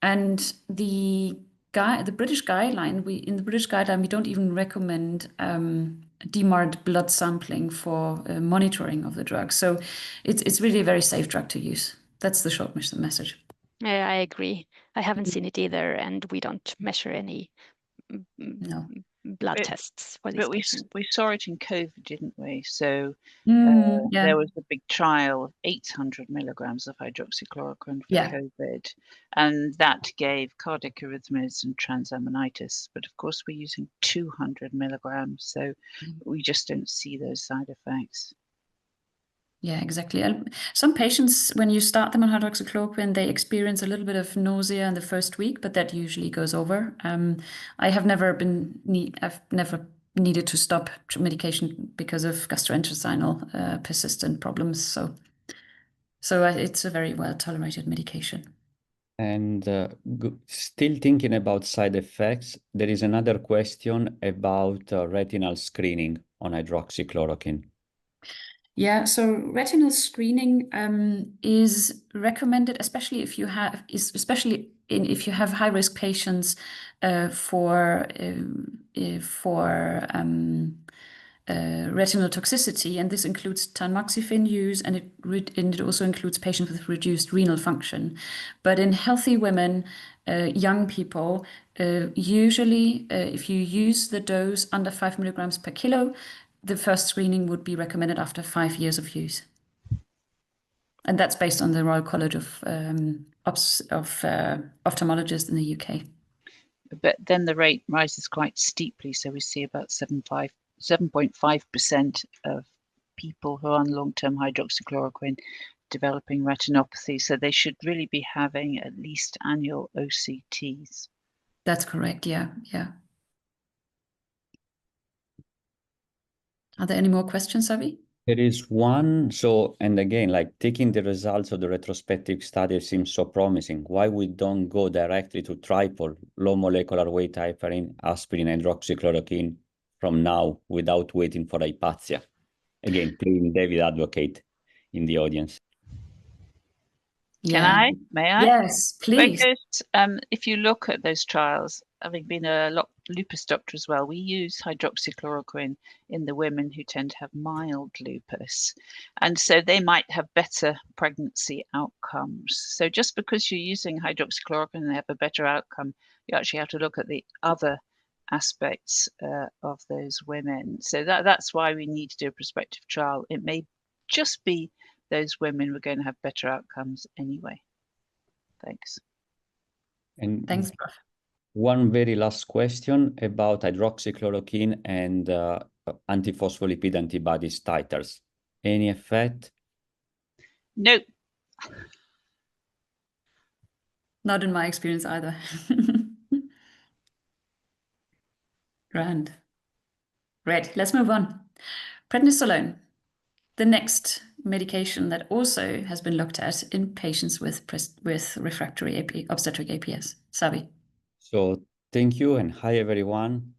and the the British guideline, in the British guideline, we don't even recommend DMARD blood sampling for monitoring of the drug. So it's really a very safe drug to use. That's the short message. Yeah, I agree. I haven't seen it either, and we don't measure any blood tests for these patients. We saw it in COVID, didn't we? So yeah. there was a big trial of 800 milligrams of hydroxychloroquine for COVID, and that gave cardiac arrhythmias and transaminitis. But of course, we're using 200 milligrams, so we just don't see those side effects. Yeah, exactly. And some patients, when you start them on hydroxychloroquine, they experience a little bit of nausea in the first week, but that usually goes over. I've never needed to stop medication because of gastrointestinal persistent problems. So it's a very well tolerated medication. And still thinking about side effects, there is another question about retinal screening on hydroxychloroquine. Yeah, so retinal screening is recommended, especially if you have, if you have high-risk patients for retinal toxicity, and this includes tamoxifen use, and it also includes patients with reduced renal function. But in healthy women, young people, usually if you use the dose under 5 milligrams per kilo, the first screening would be recommended after 5 years of use. And that's based on the Royal College of Ophthalmologists in the UK. But then the rate rises quite steeply. So we see about 7.5% of people who are on long-term hydroxychloroquine developing retinopathy. So they should really be having at least annual OCTs. That's correct. Yeah. Are there any more questions, Savi? There is one. So, and again, like taking the results of the retrospective study seems so promising. Why we don't go directly to triple, low molecular weight heparin, aspirin, and hydroxychloroquine from now without waiting for Asya? Again, playing David advocate in the audience. Can I? May I? Yes, please. Because if you look at those trials, having been a lupus doctor as well, we use hydroxychloroquine in the women who tend to have mild lupus. And so they might have better pregnancy outcomes. So just because you're using hydroxychloroquine and they have a better outcome, you actually have to look at the other aspects of those women. So that's why we need to do a prospective trial. It may just be those women were going to have better outcomes anyway. Thanks. And thanks, Prof. One very last question about hydroxychloroquine and antiphospholipid antibodies titers. Any effect? No. Not in my experience either. Grand. Great. Let's move on. Prednisolone, the next medication that also has been looked at in patients with refractory obstetric APS. Savi. So thank you and hi everyone.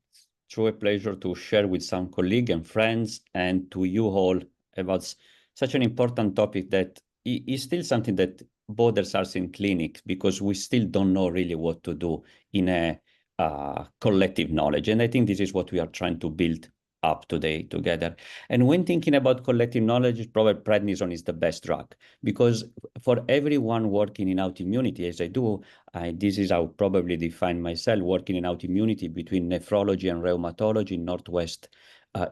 True a pleasure to share with some colleagues and friends and to you all about such an important topic that is still something that bothers us in clinics because we still don't know really what to do in a collective knowledge. And I think this is what we are trying to build up today together. And when thinking about collective knowledge, probably prednisone is the best drug because for everyone working in autoimmunity, as I do, this is how I probably define myself, working in autoimmunity between nephrology and rheumatology in Northwest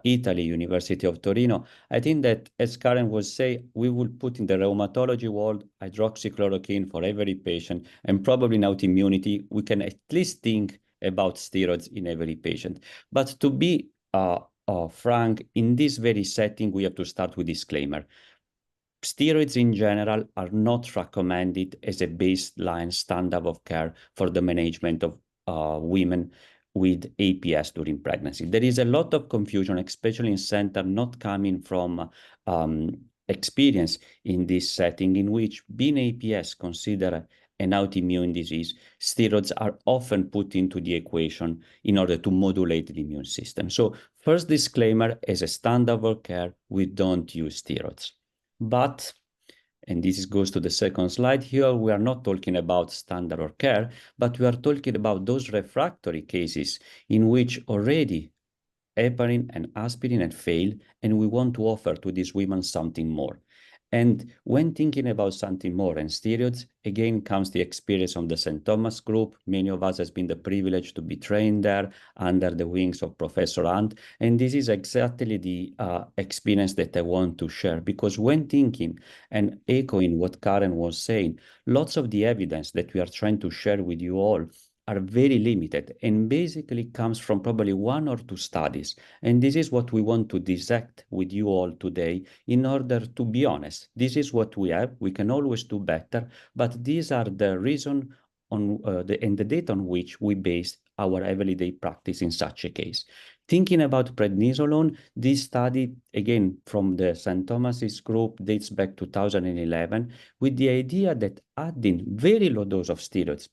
Italy, University of Torino. I think that, as Karen was saying, we will put in the rheumatology world hydroxychloroquine for every patient, and probably in autoimmunity, we can at least think about steroids in every patient. But to be frank, in this very setting, we have to start with disclaimer. Steroids in general are not recommended as a baseline standard of care for the management of women with APS during pregnancy. There is a lot of confusion, especially in center not coming from experience in this setting in which being APS considered an autoimmune disease, steroids are often put into the equation in order to modulate the immune system. So first disclaimer, as a standard of care, we don't use steroids. But and this goes to the second slide here, we are not talking about standard of care, but we are talking about those refractory cases in which already heparin and aspirin had failed, and we want to offer to these women something more. And when thinking about something more and steroids, again comes the experience of the St. Thomas group. Many of us has been the privilege to be trained there under the wings of Professor Hunt. And this is exactly the experience that I want to share, because when thinking and echoing what Karen was saying, lots of the evidence that we are trying to share with you all are very limited and basically comes from probably 1 or 2 studies. And this is what we want to dissect with you all today in order to be honest. This is what we have. We can always do better, but these are the reason on the data on which we base our everyday practice in such a case. Thinking about prednisolone, this study, again, from the St. Thomas's group, dates back to 2011, with the idea that adding very low dose of steroids,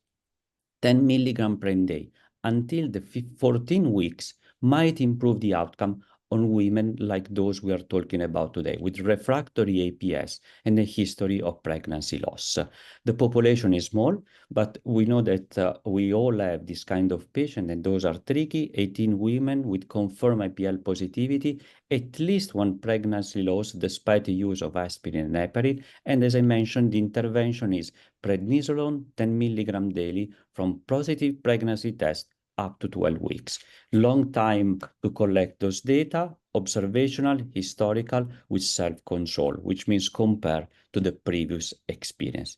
10 milligram per day until the 14 weeks might improve the outcome on women like those we are talking about today, with refractory APS and a history of pregnancy loss. The population is small, but we know that we all have this kind of patient, and those are tricky. 18 women with confirmed IPL positivity, at least 1 pregnancy loss despite the use of aspirin and heparin. And as I mentioned, the intervention is prednisolone 10 milligram daily from positive pregnancy test up to 12 weeks. Long time to collect those data, observational, historical, with self-control, which means compare to the previous experience.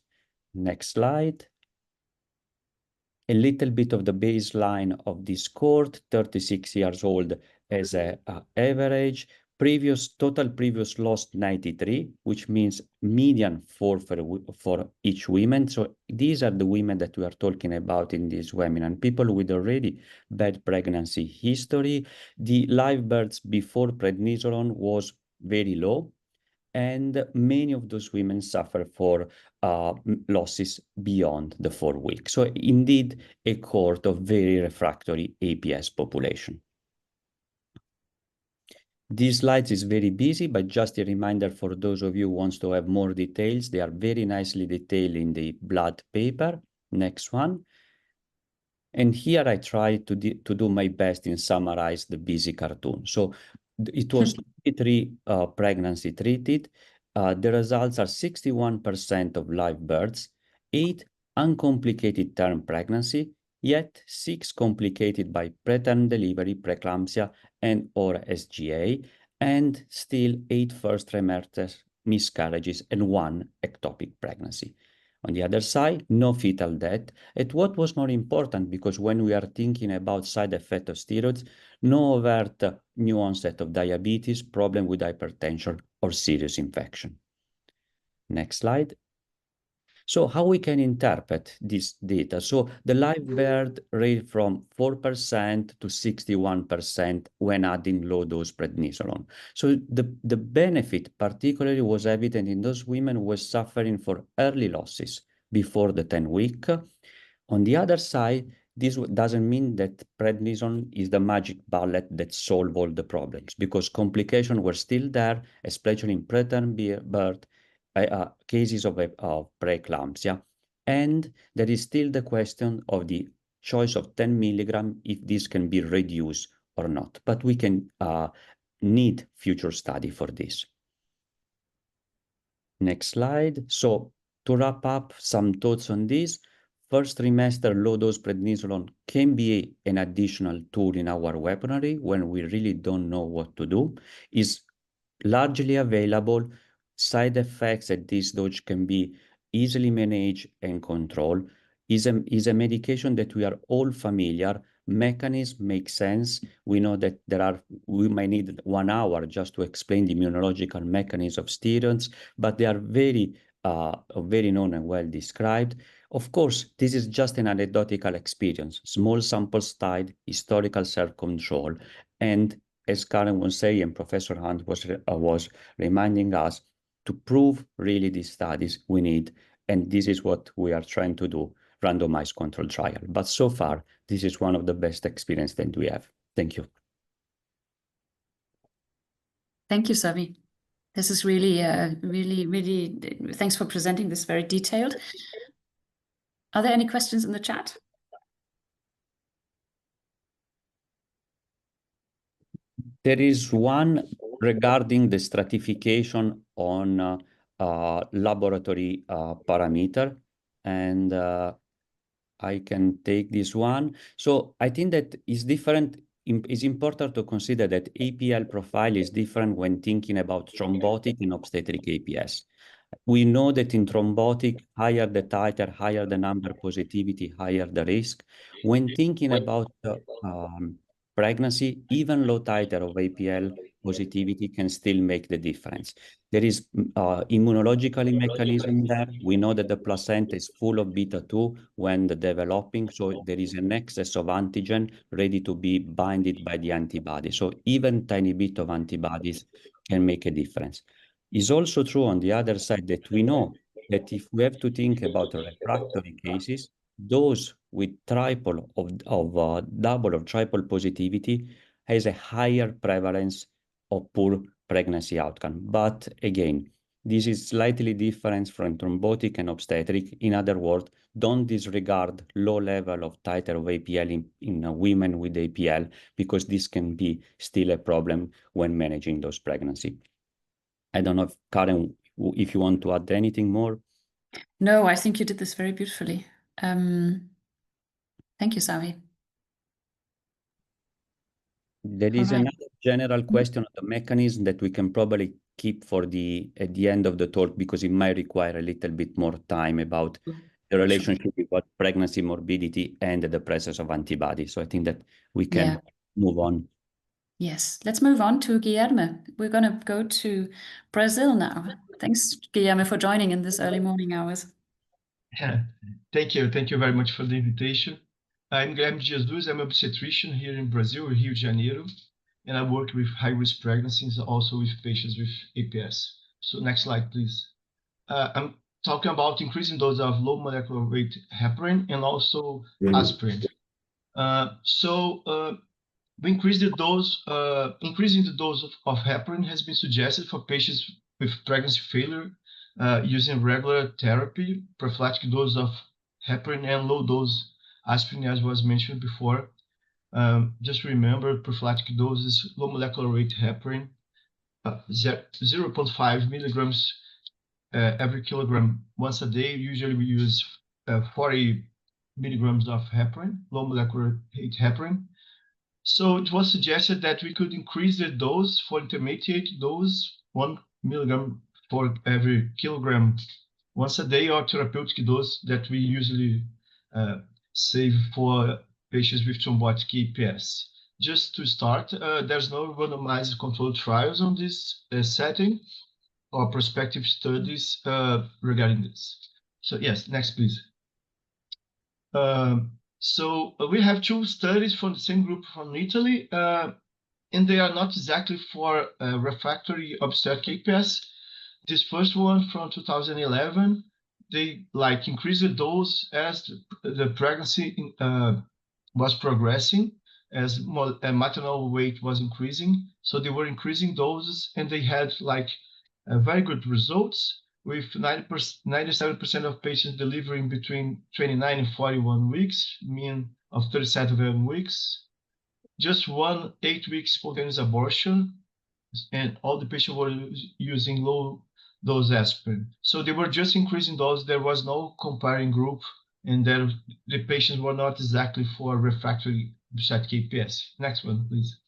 Next slide. A little bit of the baseline of this cohort, 36 years old as an average. Total previous loss 93, which means median 4 for each woman. So these are the women that we are talking about in this webinar, and people with already bad pregnancy history. The live births before prednisolone was very low, and many of those women suffer for losses beyond the 4 weeks. So indeed, a cohort of very refractory APS population. This slide is very busy, but just a reminder for those of you who wants to have more details, they are very nicely detailed in the Blood paper. Next one. And here I try to do my best in summarize the busy cartoon. So it was 23 pregnancy treated. The results are 61% of live births, 8 uncomplicated term pregnancy, yet 6 complicated by preterm delivery, preeclampsia, and or SGA, and still 8 first trimester miscarriages and 1 ectopic pregnancy. On the other side, no fetal death. And what was more important, because when we are thinking about side effect of steroids, no overt new onset of diabetes, problem with hypertension, or serious infection. Next slide. So how we can interpret this data? So the live birth rate from 4% to 61% when adding low dose prednisolone. So the benefit particularly was evident in those women who were suffering for early losses before the 10-week. On the other side, this doesn't mean that prednisone is the magic bullet that solves all the problems, because complications were still there, especially in preterm birth, cases of preeclampsia, and there is still the question of the choice of 10 milligram, if this can be reduced or not. But we can need future study for this. Next slide. So to wrap up some thoughts on this, first trimester low-dose prednisolone can be an additional tool in our weaponry when we really don't know what to do. Is largely available. Side effects at this dose can be easily managed and controlled. Is a medication that we are all familiar. Mechanism makes sense. We know that we might need 1 hour just to explain the immunological mechanism of steroids, but they are very known and well described. Of course, this is just an anecdotal experience, small sample study, historical self-control, and as Karen was saying, and Professor Hunt was reminding us, to prove really these studies we need, and this is what we are trying to do, randomized controlled trial. But so far, this is one of the best experience that we have. Thank you. Thank you, Savi. This is really, really, thanks for presenting this very detailed. Are there any questions in the chat? There is one regarding the stratification on laboratory parameter, and I can take this one. So I think that is different. It's important to consider that APL profile is different when thinking about thrombotic and obstetric APS. We know that in thrombotic, higher the titer, higher the number positivity, higher the risk. When thinking about pregnancy, even low titer of APL positivity can still make the difference. There is immunological mechanism there. We know that the placenta is full of beta-2 when developing, so there is an excess of antigen ready to be binded by the antibody. So even tiny bit of antibodies can make a difference. It's also true on the other side that we know that if we have to think about refractory cases, those with triple of double or triple positivity has a higher prevalence of poor pregnancy outcome. But again, this is slightly different from thrombotic and obstetric. In other words, don't disregard low level of titer of APL in women with APL, because this can be still a problem when managing those pregnancy. I don't know if Karen, if you want to add anything more. No, I think you did this very beautifully. Thank you, Savi. There is another general question on the mechanism that we can probably keep for at the end of the talk, because it might require a little bit more time about the relationship with pregnancy morbidity and the presence of antibodies. So I think that we can move on. Yes, let's move on to Guilherme. We're going to go to Brazil now. Thanks, Guilherme, for joining in this early morning hours. Yeah, thank you. Thank you very much for the invitation. I'm Guilherme Jesus. I'm an obstetrician here in Brazil, Rio de Janeiro, and I work with high-risk pregnancies, also with patients with APS. So next slide, please. I'm talking about increasing dose of low molecular weight heparin and also aspirin. We increase the dose. Increasing the dose of heparin has been suggested for patients with pregnancy failure using regular therapy, prophylactic dose of heparin and low dose aspirin, as was mentioned before. Just remember, prophylactic doses, low molecular weight heparin, 0.5 milligrams every kilogram once a day. Usually we use 40 milligrams of heparin, low molecular weight heparin. So it was suggested that we could increase the dose for intermediate dose, 1 milligram for every kilogram once a day, or therapeutic dose that we usually save for patients with thrombotic APS. Just to start, there's no randomized controlled trials on this setting or prospective studies regarding this. So yes, next please. So we have two studies from the same group from Italy, and they are not exactly for refractory obstetric APS. This first one from 2011, they increased the dose as the pregnancy was progressing, as maternal weight was increasing. So they were increasing doses, and they had very good results, with 97% of patients delivering between 29 and 41 weeks, mean of 37 weeks. Just one 8-week spontaneous abortion, and all the patients were using low dose aspirin. So they were just increasing dose. There was no comparing group, and then the patients were not exactly for refractory obstetric APS. Next one, please.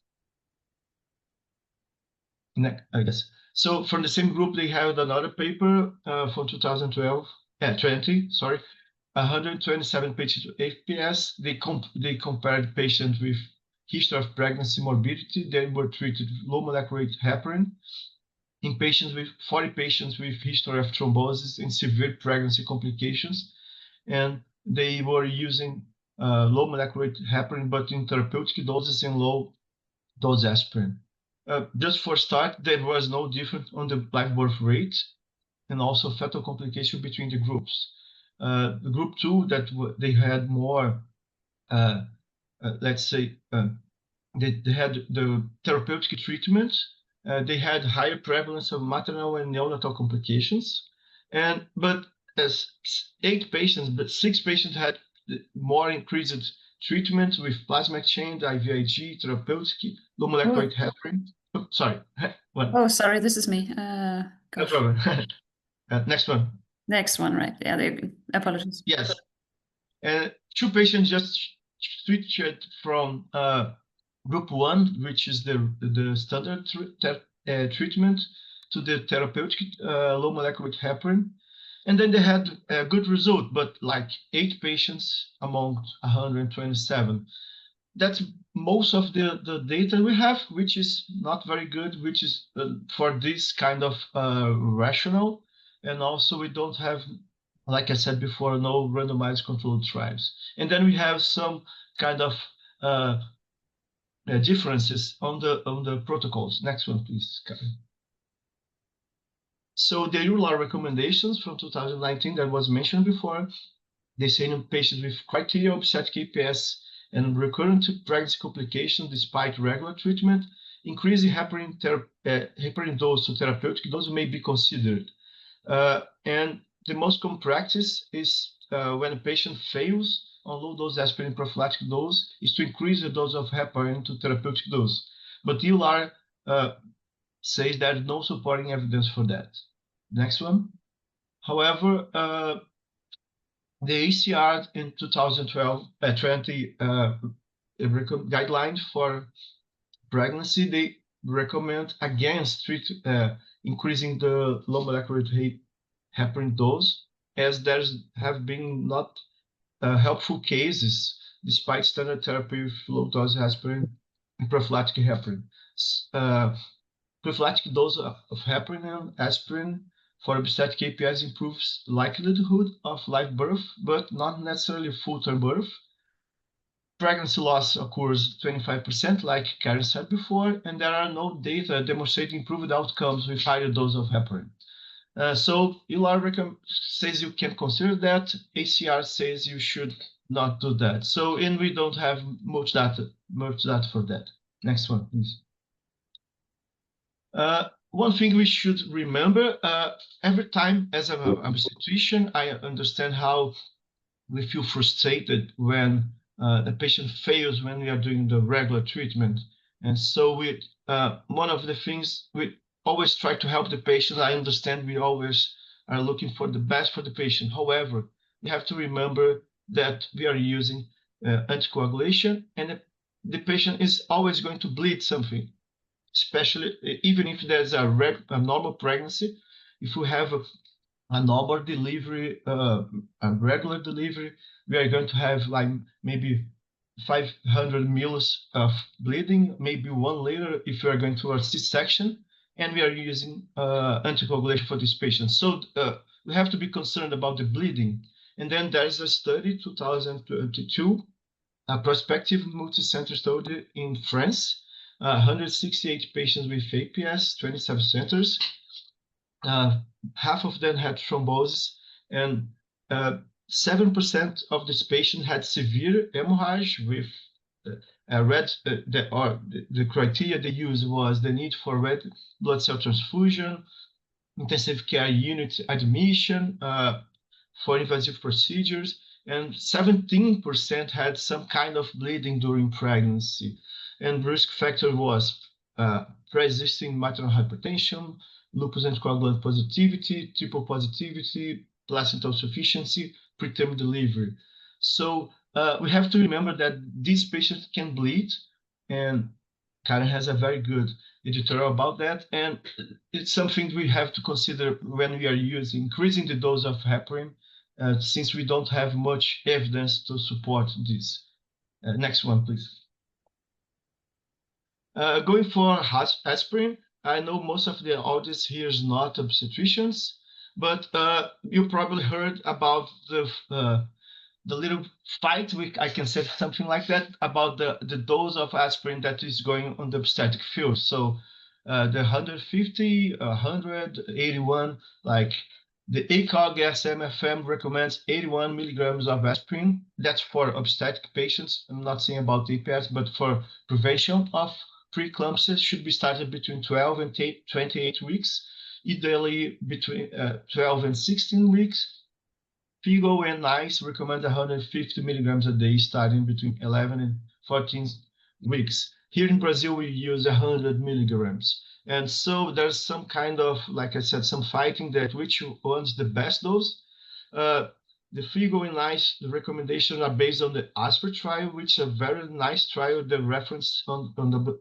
Next, I guess. So from the same group, they had another paper from 2020, sorry, 127 patients with APS. They compared patients with history of pregnancy morbidity. They were treated with low molecular weight heparin in patients with 40 patients with history of thrombosis and severe pregnancy complications. And they were using low molecular weight heparin, but in therapeutic doses and low dose aspirin. Just for start, there was no difference on the live birth rate and also fetal complication between the groups. The group 2, that they had more, let's say, they had the therapeutic treatment, They had higher prevalence of maternal and neonatal complications. But as 8 patients, but 6 patients had more increased treatment with plasma exchange, IVIG, therapeutic, low molecular weight heparin. Oh, sorry. What? Oh, sorry, this is me. No Gosh. problem. Next one. Next one, right? Yeah, apologies. Yes. 2 patients just switched from group 1, which is the standard treatment, to the therapeutic low molecular weight heparin. And then they had a good result, but like 8 patients among 127. That's most of the data we have, which is not very good, which is for this kind of rational. And also we don't have, like I said before, no randomized controlled trials. And then we have some kind of differences on the protocols. Next one, please, Karen. So the EULAR recommendations from 2019 that was mentioned before, they say in patients with criteria obstetric APS and recurrent pregnancy complications despite regular treatment, increasing heparin dose to therapeutic dose may be considered. And the most common practice is when a patient fails on low dose aspirin prophylactic dose is to increase the dose of heparin to therapeutic dose. But EULAR says there's no supporting evidence for that. Next one. However, the ACR in 2020 guidelines for pregnancy, they recommend against increasing the low molecular weight heparin dose, as there have been not helpful cases despite standard therapy with low dose aspirin and prophylactic heparin. Prophylactic dose of heparin and aspirin for obstetric APS improves likelihood of live birth, but not necessarily full-term birth. Pregnancy loss occurs 25%, like Karen said before, and there are no data demonstrating improved outcomes with higher dose of heparin. So EULAR says you can consider that. ACR says you should not do that. So, and we don't have much data for that. Next one, please. One thing we should remember, every time as an obstetrician, I understand how we feel frustrated when the patient fails when we are doing the regular treatment. And so one of the things we always try to help the patient. I understand we always are looking for the best for the patient. However, we have to remember that we are using anticoagulation, and the patient is always going to bleed something. Especially even if there's a normal pregnancy, if we have a normal delivery, a regular delivery, we are going to have like maybe 500 mils of bleeding, maybe 1 liter if we are going to a C-section, and we are using anticoagulation for this patient. So we have to be concerned about the bleeding. And then there's a study, 2022, a prospective multi-center study in France, 168 patients with APS, 27 centers. Half of them had thrombosis, and 7% of this patient had severe hemorrhage with the criteria they used was the need for red blood cell transfusion, intensive care unit admission for invasive procedures, and 17% had some kind of bleeding during pregnancy. And risk factor was pre-existing maternal hypertension, lupus anticoagulant positivity, triple positivity, placental insufficiency, preterm delivery. So we have to remember that these patients can bleed, and Karen has a very good editorial about that. And it's something we have to consider when we are increasing the dose of heparin, since we don't have much evidence to support this. Next one, please. Going for aspirin, I know most of the audience here is not obstetricians, but you probably heard about the little fight, I can say something like that, about the dose of aspirin that is going on the obstetric field. So the 150, 100, 81, like the ACOG SMFM recommends 81 milligrams of aspirin. That's for obstetric patients. I'm not saying about APS, but for prevention of preeclampsia should be started between 12 and 28 weeks, ideally between 12 and 16 weeks. FIGO and NICE recommend 150 milligrams a day, starting between 11 and 14 weeks. Here in Brazil, we use 100 milligrams. And so there's some kind of, like I said, some fighting that which one's the best dose. The FIGO and NICE, the recommendations are based on the ASPER trial, which is a very nice trial. The reference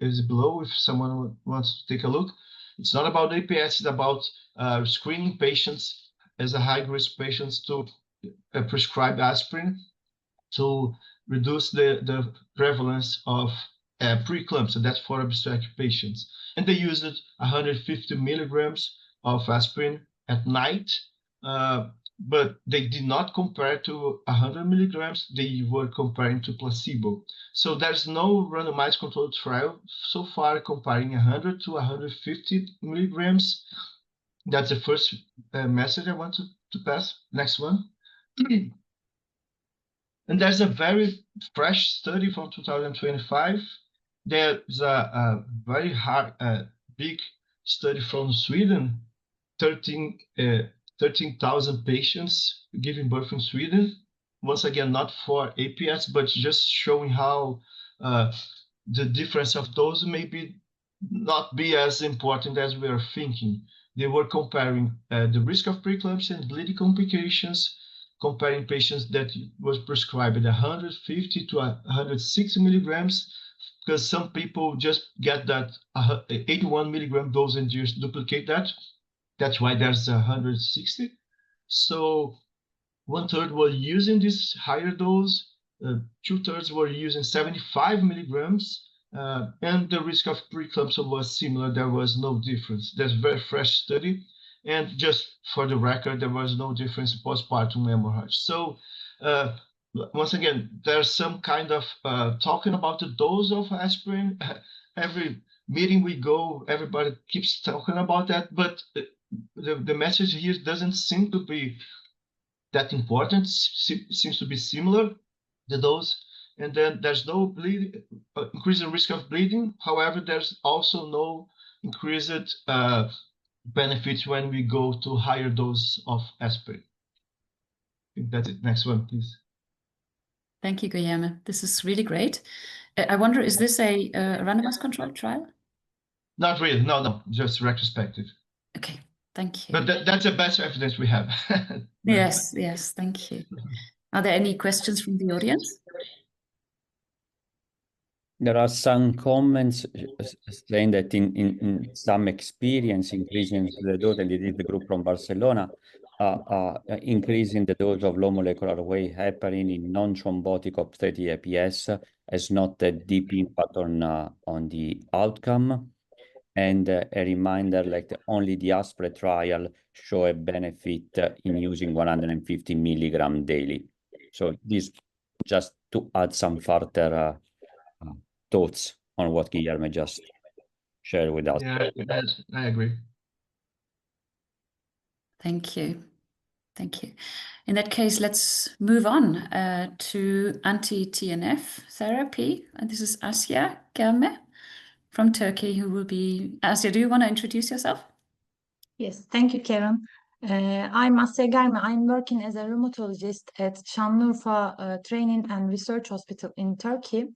is below if someone wants to take a look. It's not about APS, it's about screening patients as a high-risk patients to prescribe aspirin to reduce the prevalence of preeclampsia. That's for obstetric patients. And they used 150 milligrams of aspirin at night, but they did not compare to 100 milligrams. They were comparing to placebo. So there's no randomized controlled trial so far comparing 100 to 150 milligrams. That's the first message I want to pass. Next one. And there's a very fresh study from 2025. There's a very big study from Sweden, 13,000 patients giving birth in Sweden. Once again, not for APS, but just showing how the difference of those may not be as important as we are thinking. They were comparing the risk of preeclampsia and bleeding complications, comparing patients that was prescribed 150 to 160 milligrams, because some people just get that 81 milligram dose and just duplicate that. That's why there's 160. So 1/3 were using this higher dose, 2/3 were using 75 milligrams, and the risk of preeclampsia was similar. There was no difference. That's a very fresh study. And just for the record, there was no difference in postpartum hemorrhage. So once again, there's some kind of talking about the dose of aspirin. Every meeting we go, everybody keeps talking about that, but the message here doesn't seem to be that important. It seems to be similar, the dose. And then there's no bleeding, increase in risk of bleeding. However, there's also no increased benefits when we go to higher dose of aspirin. I think that's it. Next one, please. Thank you, Guilherme. This is really great. I wonder, is this a randomized controlled trial? Not really. No, just retrospective. Okay, thank you. But that's the best evidence we have. Yes, thank you. Are there any questions from the audience? There are some comments saying that in some experience, increasing the dose, and it is the group from Barcelona, increasing the dose of low molecular weight heparin in non-thrombotic obstetric APS has not a deep impact on the outcome. And a reminder, like only the ASPRE trial show a benefit in using 150 milligram daily. So this just to add some further thoughts on what Guilherme just shared with us. Yeah, I agree. Thank you. Thank you. In that case, let's move on to anti-TNF therapy. And this is Asya Germe from Turkey, who will be... Asya, do you want to introduce yourself? Yes, thank you, Karen. I'm Asya Germe. I'm working as a rheumatologist at Şanlıurfa Training and Research Hospital in Turkey.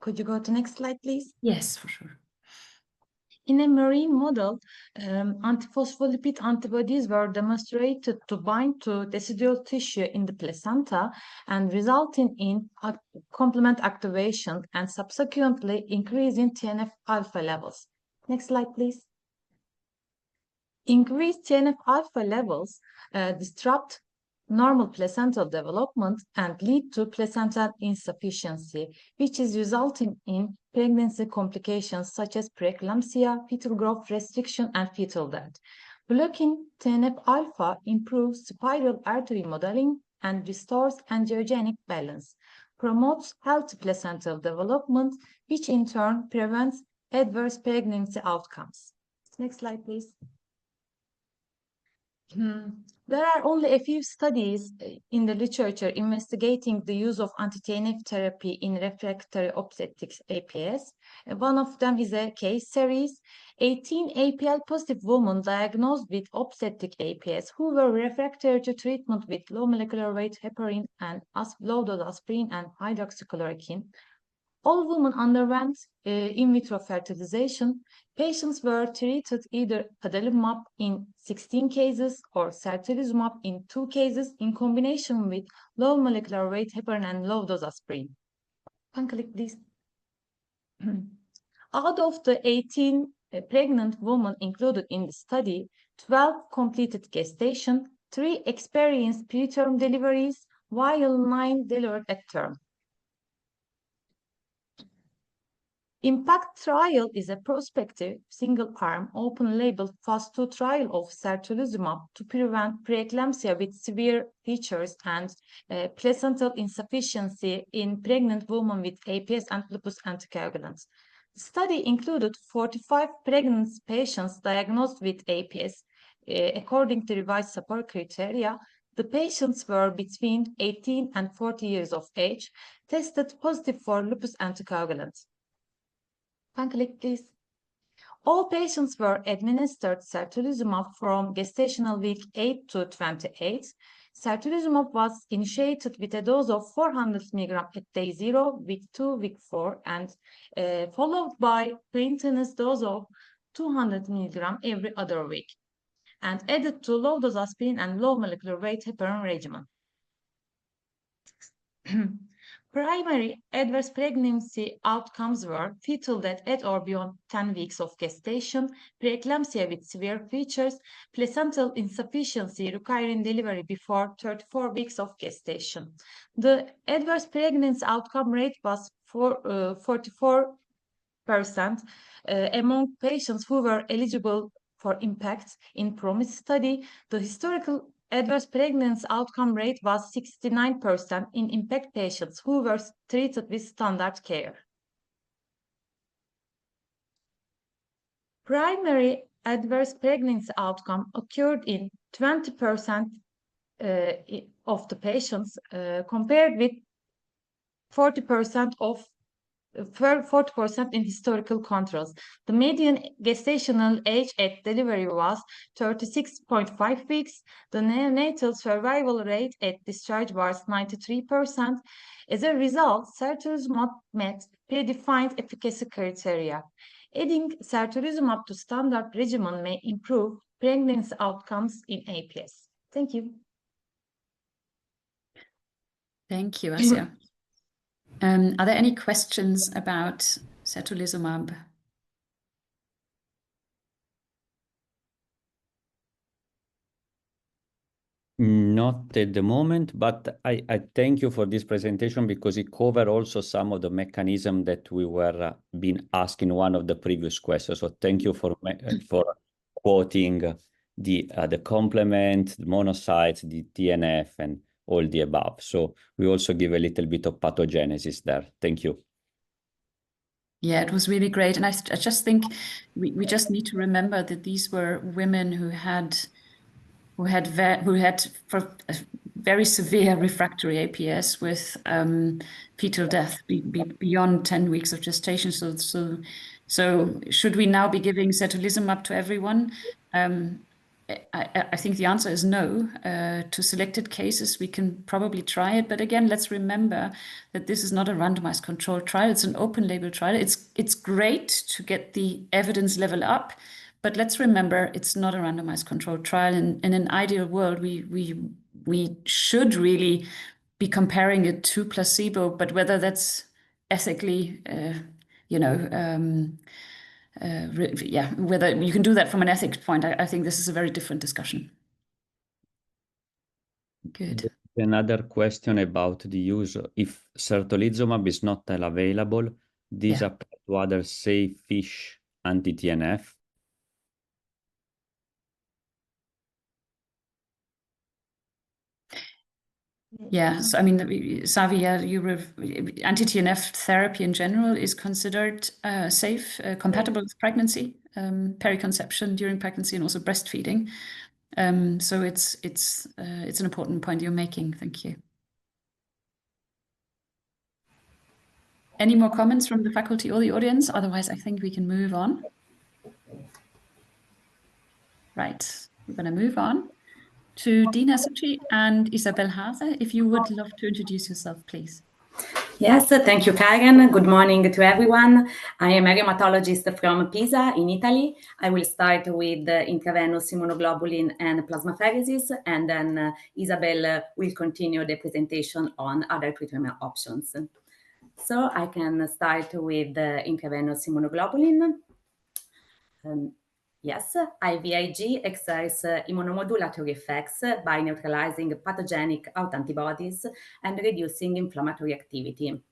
Could you go to the next slide, please? Yes, for sure. In a marine model, antiphospholipid antibodies were demonstrated to bind to decidual tissue in the placenta and resulting in complement activation and subsequently increasing TNF-alpha levels. Next slide, please. Increased TNF-alpha levels disrupt normal placental development and lead to placental insufficiency, which is resulting in pregnancy complications such as preeclampsia, fetal growth restriction, and fetal death. Blocking TNF-alpha improves spiral artery modeling and restores angiogenic balance, promotes healthy placental development, which in turn prevents adverse pregnancy outcomes. Next slide, please. There are only a few studies in the literature investigating the use of anti-TNF therapy in refractory obstetric APS. One of them is a case series. 18 APL-positive women diagnosed with obstetric APS who were refractory to treatment with low molecular weight heparin and low-dose aspirin and hydroxychloroquine. All women underwent in vitro fertilization. Patients were treated either adalimumab in 16 cases or certolizumab in 2 cases in combination with low molecular weight heparin and low-dose aspirin. Can click this. Out of the 18 pregnant women included in the study, 12 completed gestation, 3 experienced preterm deliveries, while 9 delivered at term. IMPACT trial is a prospective, single-arm, open-label phase 2 trial of certolizumab to prevent preeclampsia with severe features and placental insufficiency in pregnant women with APS and lupus anticoagulants. The study included 45 pregnant patients diagnosed with APS. According to revised support criteria, the patients were between 18 and 40 years of age, tested positive for lupus anticoagulants. Can click, please. All patients were administered certolizumab from gestational week 8 to 28. Certolizumab was initiated with a dose of 400 mg at day 0, week 2, week 4, and followed by maintenance dose of 200 mg every other week, and added to low-dose aspirin and low molecular weight heparin regimen. Primary adverse pregnancy outcomes were fetal death at or beyond 10 weeks of gestation, preeclampsia with severe features, placental insufficiency requiring delivery before 34 weeks of gestation. The adverse pregnancy outcome rate was 44% among patients who were eligible for IMPACT. In PROMISE study, the historical adverse pregnancy outcome rate was 69% in IMPACT patients who were treated with standard care. Primary adverse pregnancy outcome occurred in 20% of the patients compared with 40% in historical controls. The median gestational age at delivery was 36.5 weeks. The neonatal survival rate at discharge was 93%. As a result, certolizumab met predefined efficacy criteria. Adding certolizumab to standard regimen may improve pregnancy outcomes in APS. Thank you. Thank you, Asya. Are there any questions about certolizumab? Not at the moment, but I thank you for this presentation because it covers also some of the mechanism that we were being asked in one of the previous questions. So thank you for quoting the complement, the monocytes, the TNF, and all the above. So we also give a little bit of pathogenesis there. Thank you. Yeah, it was really great. And I just think we just need to remember that these were women who had very severe refractory APS with fetal death beyond 10 weeks of gestation. So should we now be giving certolizumab to everyone? I think the answer is no. To selected cases, we can probably try it. But again, let's remember that this is not a randomized controlled trial. It's an open label trial. It's great to get the evidence level up, but let's remember it's not a randomized controlled trial. In an ideal world, we should really be comparing it to placebo, but whether that's ethically, whether you can do that from an ethics point, I think this is a very different discussion. Good. Another question about the use. If certolizumab is not available, these apply to other safe-ish anti-TNF. Yeah, so I mean, Savia, anti-TNF therapy in general is considered safe, compatible with pregnancy, periconception, during pregnancy, and also breastfeeding. So it's an important point you're making. Thank you. Any more comments from the faculty or the audience? Otherwise, I think we can move on. Right, we're going to move on to Dina, Zucchi and Isabell Haase. If you would love to introduce yourself, please. Yes, thank you, Karen. Good morning to everyone. I am a rheumatologist from Pisa in Italy. I will start with intravenous immunoglobulin and plasmapheresis, and then Isabell will continue the presentation on other treatment options. So I can start with intravenous immunoglobulin. Yes, IVIG exerts immunomodulatory effects by neutralizing pathogenic autoantibodies and reducing inflammatory activity.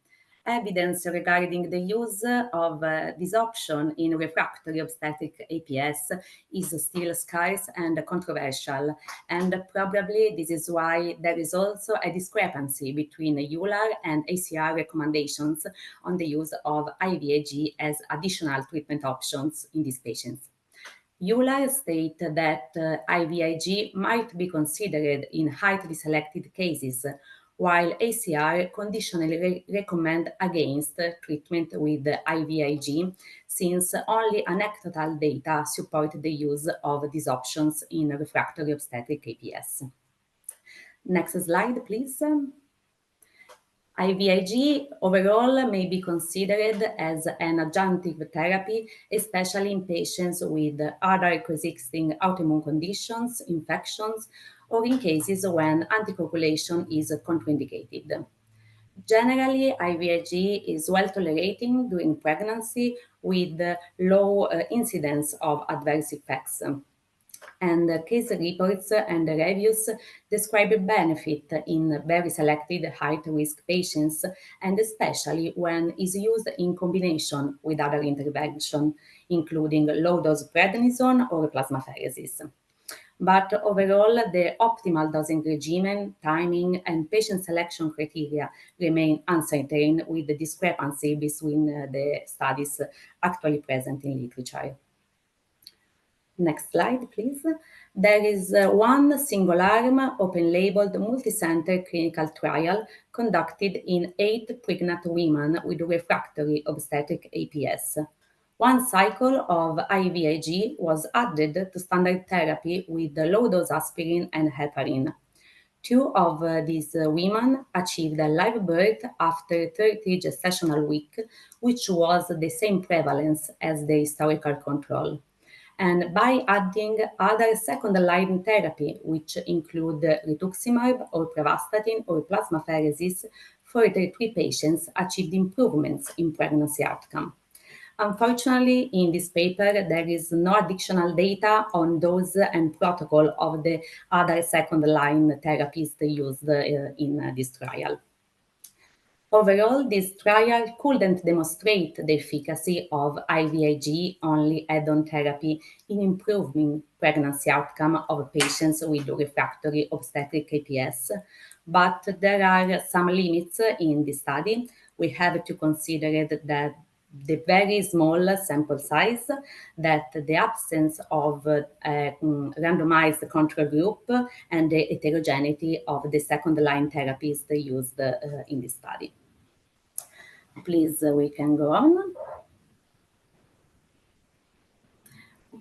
Evidence regarding the use of this option in refractory obstetric APS is still scarce and controversial, and probably this is why there is also a discrepancy between EULAR and ACR recommendations on the use of IVIG as additional treatment options in these patients. EULAR state that IVIG might be considered in highly selected cases, while ACR conditionally recommend against treatment with IVIG, since only anecdotal data support the use of these options in refractory obstetric APS. Next slide, please. IVIG overall may be considered as an adjunctive therapy, especially in patients with other coexisting autoimmune conditions, infections, or in cases when anticoagulation is contraindicated. Generally, IVIG is well tolerated during pregnancy with low incidence of adverse effects. And case reports and reviews describe a benefit in very selected high-risk patients, and especially when is used in combination with other intervention, including low-dose prednisone or plasmapheresis. But overall, the optimal dosing regimen, timing, and patient selection criteria remain uncertain, with the discrepancy between the studies actually present in literature. Next slide, please. There is one single-arm, open-labeled, multi-center clinical trial conducted in 8 pregnant women with refractory obstetric APS. One cycle of IVIG was added to standard therapy with low-dose aspirin and heparin. 2 of these women achieved a live birth after 30 gestational week, which was the same prevalence as the historical control. And by adding other second-line therapy, which include rituximab or pravastatin or plasmapheresis, further 3 patients achieved improvements in pregnancy outcome. Unfortunately, in this paper, there is no additional data on dose and protocol of the other second-line therapies used in this trial. Overall, this trial couldn't demonstrate the efficacy of IVIG-only add-on therapy in improving pregnancy outcome of patients with refractory obstetric APS, but there are some limits in the study. We have to consider that the very small sample size, that the absence of randomized control group, and the heterogeneity of the second-line therapies used in this study. Please, we can go on.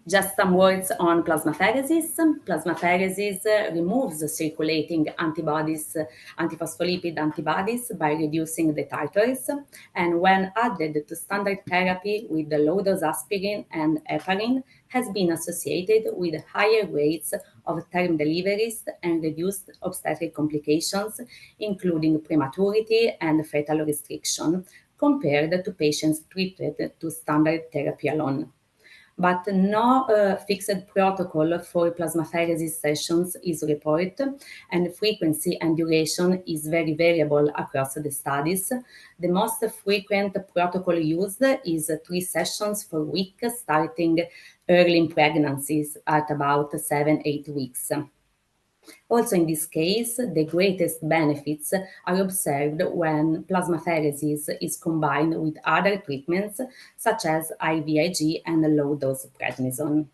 Just some words on plasmapheresis. Plasmapheresis removes circulating antibodies, antiphospholipid antibodies, by reducing the titers, and when added to standard therapy with the low-dose aspirin and heparin, has been associated with higher rates of term deliveries and reduced obstetric complications, including prematurity and fetal restriction, compared to patients treated to standard therapy alone. But no fixed protocol for plasmapheresis sessions is reported, and frequency and duration is very variable across the studies. The most frequent protocol used is 3 sessions per week, starting early in pregnancies at about 7-8 weeks. Also, in this case, the greatest benefits are observed when plasmapheresis is combined with other treatments, such as IVIG and low-dose prednisone.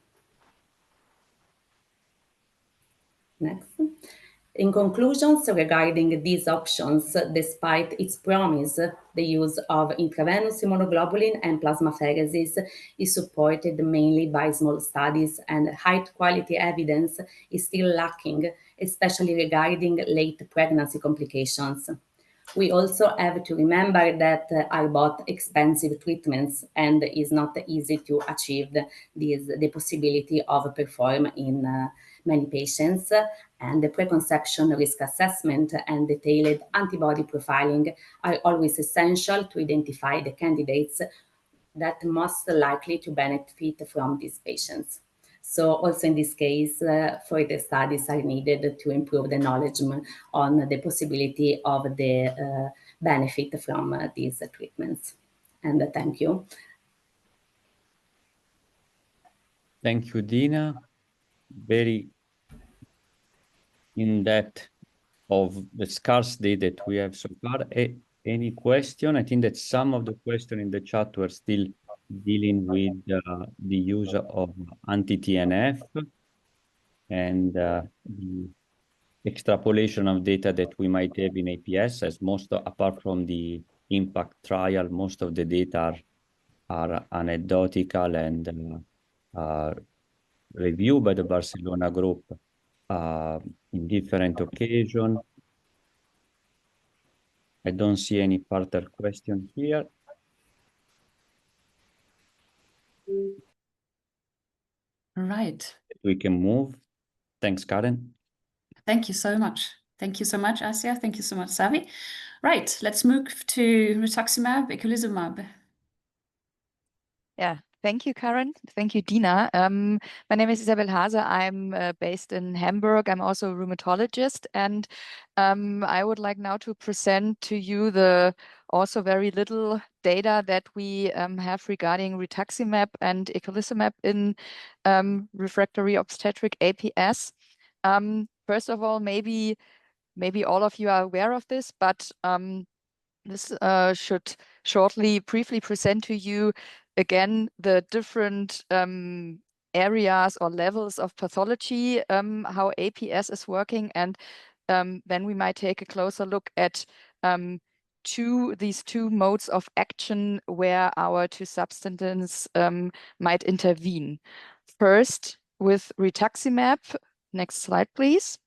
Next. In conclusions regarding these options, despite its promise, the use of intravenous immunoglobulin and plasmapheresis is supported mainly by small studies, and high-quality evidence is still lacking, especially regarding late pregnancy complications. We also have to remember that are both expensive treatments, and is not easy to achieve the possibility of perform in many patients, and the preconception risk assessment and detailed antibody profiling are always essential to identify the candidates that most likely to benefit from these patients. So also in this case, further studies are needed to improve the knowledge on the possibility of the benefit from these treatments. And thank you. Thank you, Dina. Very in-depth of the scarce data that we have so far. Any question? I think that some of the questions in the chat were still dealing with the use of anti-TNF and the extrapolation of data that we might have in APS, as apart from the impact trial, most of the data are anecdotal and reviewed by the Barcelona group in different occasions. I don't see any further question here. Right. We can move. Thanks, Karen. Thank you so much. Thank you so much, Asya. Thank you so much, Savi. Right, let's move to rituximab, eculizumab. Yeah, thank you, Karen. Thank you, Dina. My name is Isabell Haase. I'm based in Hamburg. I'm also a rheumatologist, and I would like now to present to you the also very little data that we have regarding rituximab and eculizumab in refractory obstetric APS. First of all, maybe all of you are aware of this, but this should shortly, briefly present to you again the different areas or levels of pathology, how APS is working, and then we might take a closer look at these two modes of action where our two substances might intervene. First, with rituximab. Next slide, please.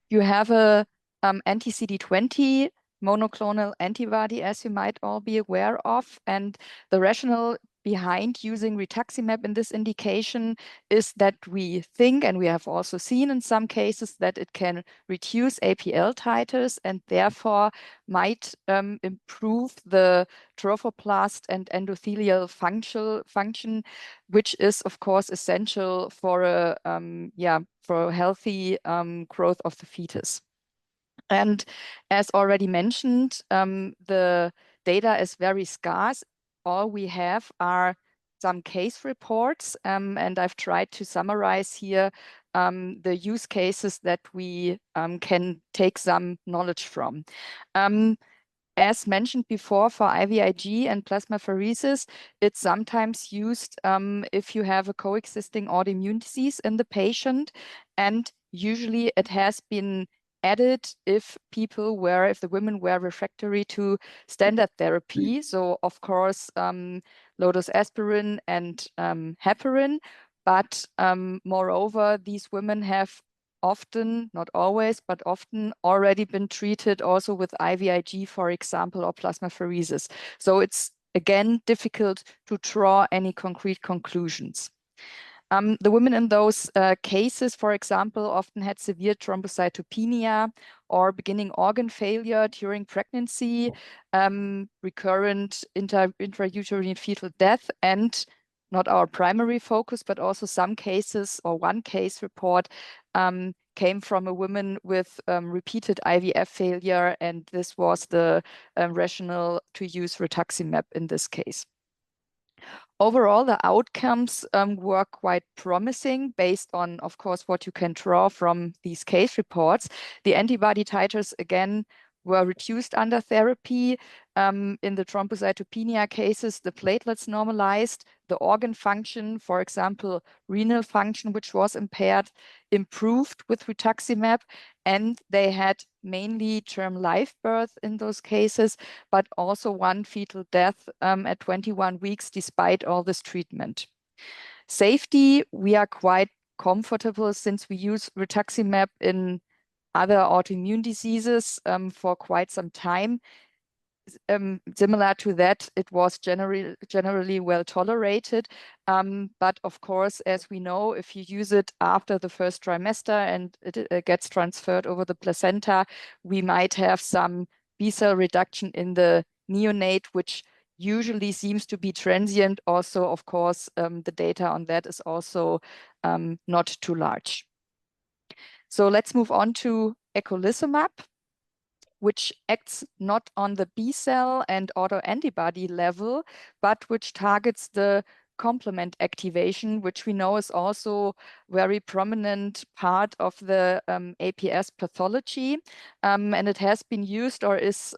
You have a anti-CD20 monoclonal antibody, as you might all be aware of, and the rationale behind using rituximab in this indication is that we think, and we have also seen in some cases, that it can reduce APL titers and therefore might improve the trophoblast and endothelial function, which is of course essential for a healthy growth of the fetus. And as already mentioned, the data is very scarce. All we have are some case reports, and I've tried to summarize here the use cases that we can take some knowledge from. As mentioned before, for IVIG and plasmapheresis, it's sometimes used if you have a coexisting autoimmune disease in the patient, and usually it has been added if the women were refractory to standard therapy. So of course, low-dose aspirin and heparin, but moreover, these women have often, not always, but often already been treated also with IVIG, for example, or plasmapheresis. So it's again difficult to draw any concrete conclusions. The women in those cases, for example, often had severe thrombocytopenia or beginning organ failure during pregnancy, recurrent intrauterine fetal death, and not our primary focus, but also some cases, or one case report came from a woman with repeated IVF failure, and this was the rationale to use rituximab in this case. Overall, the outcomes were quite promising based on, of course, what you can draw from these case reports. The antibody titers, again, were reduced under therapy. In the thrombocytopenia cases, the platelets normalized, the organ function, for example, renal function, which was impaired, improved with rituximab, and they had mainly term live birth in those cases, but also one fetal death at 21 weeks despite all this treatment. Safety, we are quite comfortable since we use rituximab in other autoimmune diseases for quite some time. Similar to that, it was generally well tolerated. But of course, as we know, if you use it after the first trimester and it gets transferred over the placenta, we might have some B-cell reduction in the neonate, which usually seems to be transient. Also, of course, the data on that is also not too large. So let's move on to eculizumab, which acts not on the B-cell and autoantibody level, but which targets the complement activation, which we know is also very prominent part of the APS pathology. And it has been used or is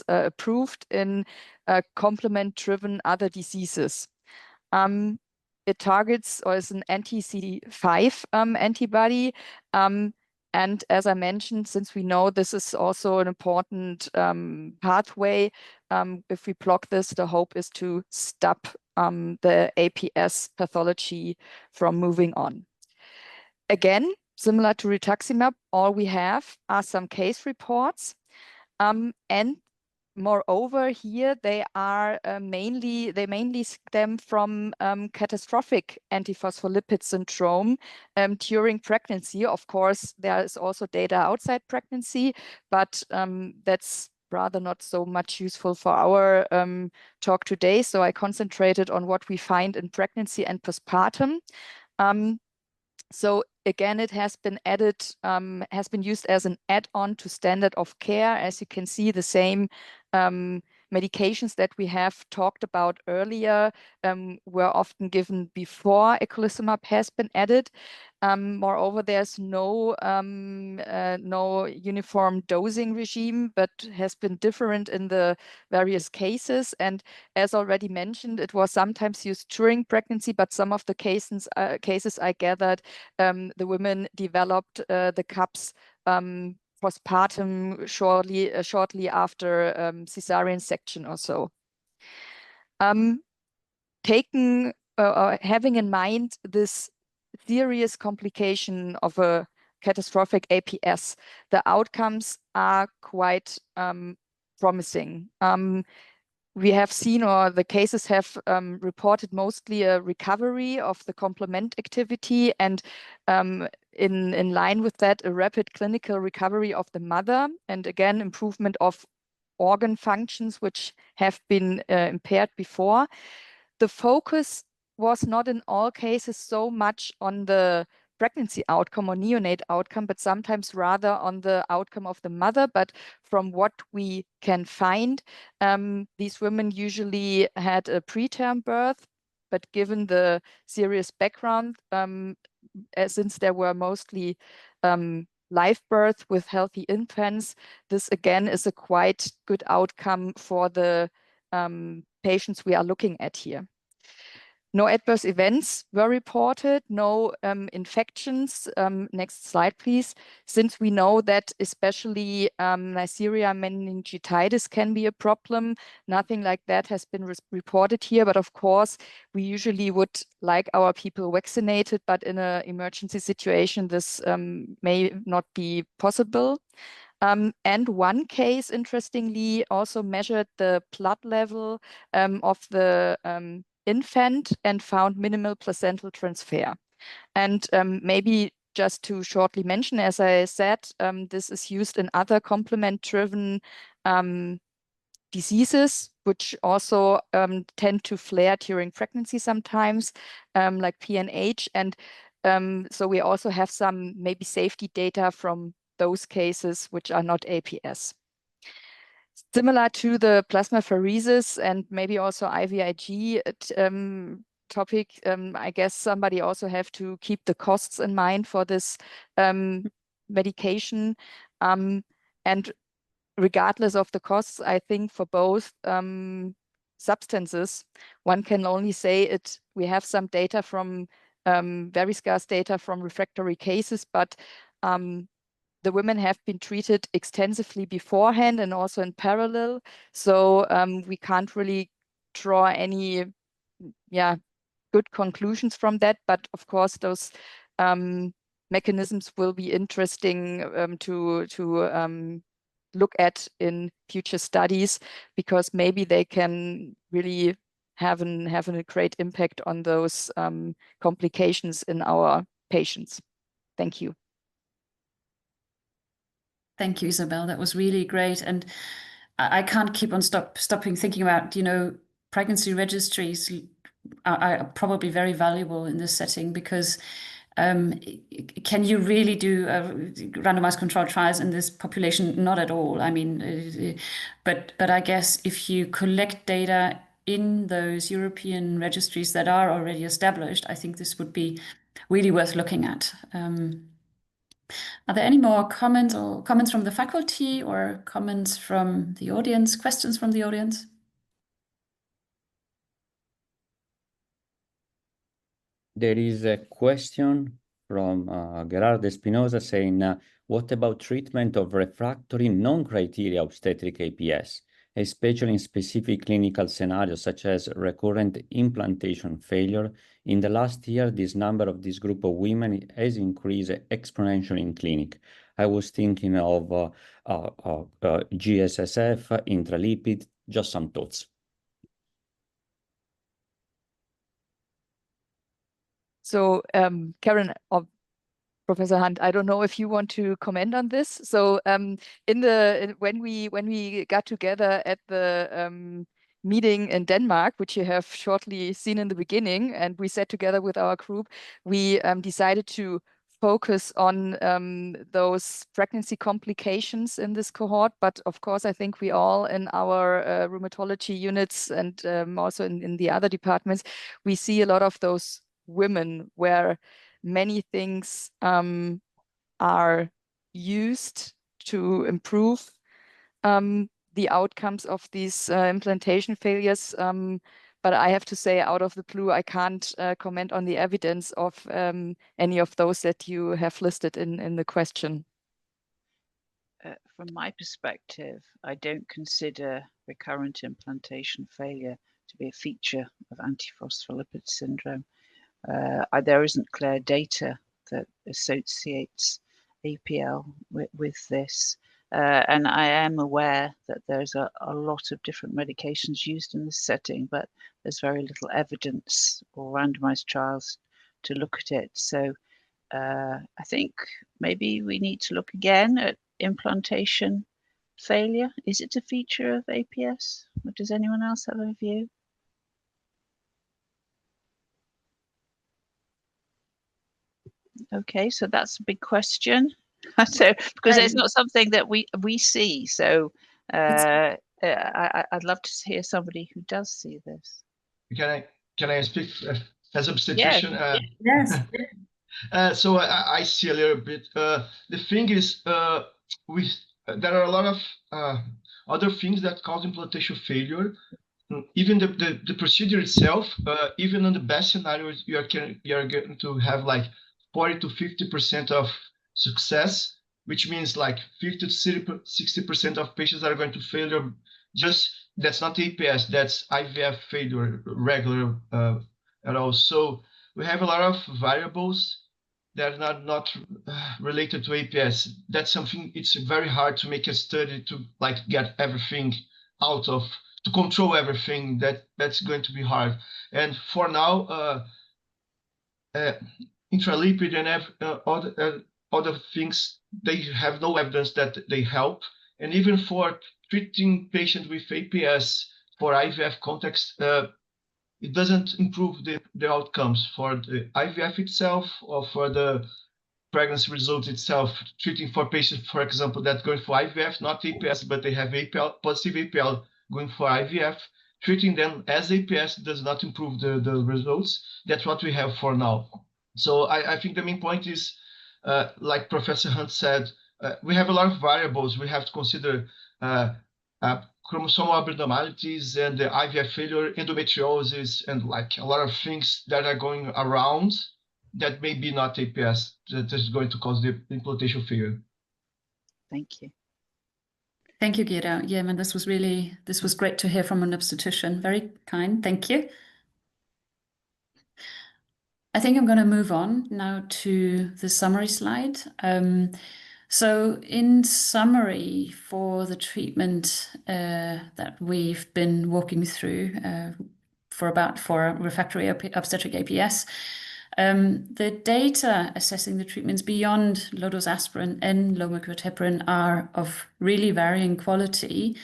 approved in complement-driven other diseases. It targets or is an anti-CD5 antibody. And as I mentioned, since we know this is also an important pathway, if we block this, the hope is to stop the APS pathology from moving on. Again, similar to rituximab, all we have are some case reports. And moreover, here they are mainly stem from catastrophic antiphospholipid syndrome during pregnancy. Of course, there is also data outside pregnancy, but that's rather not so much useful for our talk today. So I concentrated on what we find in pregnancy and postpartum. So again, it has been added, has been used as an add-on to standard of care. As you can see, the same medications that we have talked about earlier were often given before eculizumab has been added. Moreover, there's no uniform dosing regime, but has been different in the various cases. And as already mentioned, it was sometimes used during pregnancy, but some of the cases I gathered, the women developed the CAPS postpartum shortly after cesarean section or so. Having in mind this serious complication of a catastrophic APS, the outcomes are quite promising. We have seen, or the cases have reported mostly a recovery of the complement activity, and in line with that, a rapid clinical recovery of the mother, and again, improvement of organ functions which have been impaired before. The focus was not in all cases so much on the pregnancy outcome or neonate outcome, but sometimes rather on the outcome of the mother. But from what we can find, these women usually had a preterm birth, but given the serious background, since there were mostly live birth with healthy infants, this again is a quite good outcome for the patients we are looking at here. No adverse events were reported, no infections. Next slide, please. Since we know that especially Neisseria meningitidis can be a problem, nothing like that has been reported here. But of course, we usually would like our people vaccinated, but in an emergency situation, this may not be possible. And one case, interestingly, also measured the blood level of the infant and found minimal placental transfer. And maybe just to shortly mention, as I said, this is used in other complement-driven diseases, which also tend to flare during pregnancy sometimes, like PNH. And so we also have some maybe safety data from those cases which are not APS. Similar to the plasmapheresis and maybe also IVIG topic, I guess somebody also have to keep the costs in mind for this medication. And regardless of the costs, I think for both substances, one can only say it. We have some data from very scarce data from refractory cases, but the women have been treated extensively beforehand and also in parallel. So we can't really draw any good conclusions from that. But of course, those mechanisms will be interesting to look at in future studies, because maybe they can really have a great impact on those complications in our patients. Thank you. Thank you, Isabell. That was really great. And I can't keep on stopping thinking about, pregnancy registries are probably very valuable in this setting, because can you really do randomized controlled trials in this population? Not at all. I mean, but I guess if you collect data in those European registries that are already established, I think this would be really worth looking at. Are there any more comments from the faculty or comments from the audience, questions from the audience? There is a question from Gerardo Espinosa saying, what about treatment of refractory non-criteria obstetric APS, especially in specific clinical scenarios such as recurrent implantation failure? In the last year, this number of this group of women has increased exponentially in clinic. I was thinking of GSSF, intralipid, just some thoughts. So Karen or Professor Hunt, I don't know if you want to comment on this. So when we got together at the meeting in Denmark, which you have shortly seen in the beginning, and we sat together with our group, we decided to focus on those pregnancy complications in this cohort. But of course, I think we all in our rheumatology units and also in the other departments, we see a lot of those women where many things are used to improve the outcomes of these implantation failures. But I have to say, out of the blue, I can't comment on the evidence of any of those that you have listed in the question. From my perspective, I don't consider recurrent implantation failure to be a feature of antiphospholipid syndrome. There isn't clear data that associates APL with this. And I am aware that there's a lot of different medications used in this setting, but there's very little evidence or randomized trials to look at it. So I think maybe we need to look again at implantation failure. Is it a feature of APS? Or does anyone else have a view? Okay, so that's a big question. So because it's not something that we see. So I'd love to hear somebody who does see this. Can I speak as obstetrician? Yes. So I see a little bit. The thing is, there are a lot of other things that cause implantation failure. Even the procedure itself, even in the best scenario, you are going to have like 40 to 50% of success, which means like 50 to 60% of patients are going to failure. Just that's not APS, that's IVF failure regular at all. So we have a lot of variables that are not related to APS. That's something it's very hard to make a study to like get everything out of, to control everything. That's going to be hard. And for now, intralipid and other things, they have no evidence that they help. And even for treating patients with APS for IVF context, it doesn't improve the outcomes for the IVF itself or for the pregnancy result itself. Treating for patients, for example, that going for IVF, not APS, but they have APL, positive APL going for IVF, treating them as APS does not improve the results. That's what we have for now. So I think the main point is, like Professor Hunt said, we have a lot of variables. We have to consider chromosomal abnormalities and the IVF failure, endometriosis, and like a lot of things that are going around that may be not APS that is going to cause the implantation failure. Thank you. Thank you, Guido. Yeah, man, this was great to hear from an obstetrician. Very kind. Thank you. I think I'm going to move on now to the summary slide. So in summary, for the treatment that we've been walking through for refractory obstetric APS, the data assessing the treatments beyond low-dose aspirin and low-molecular heparin are of really varying quality.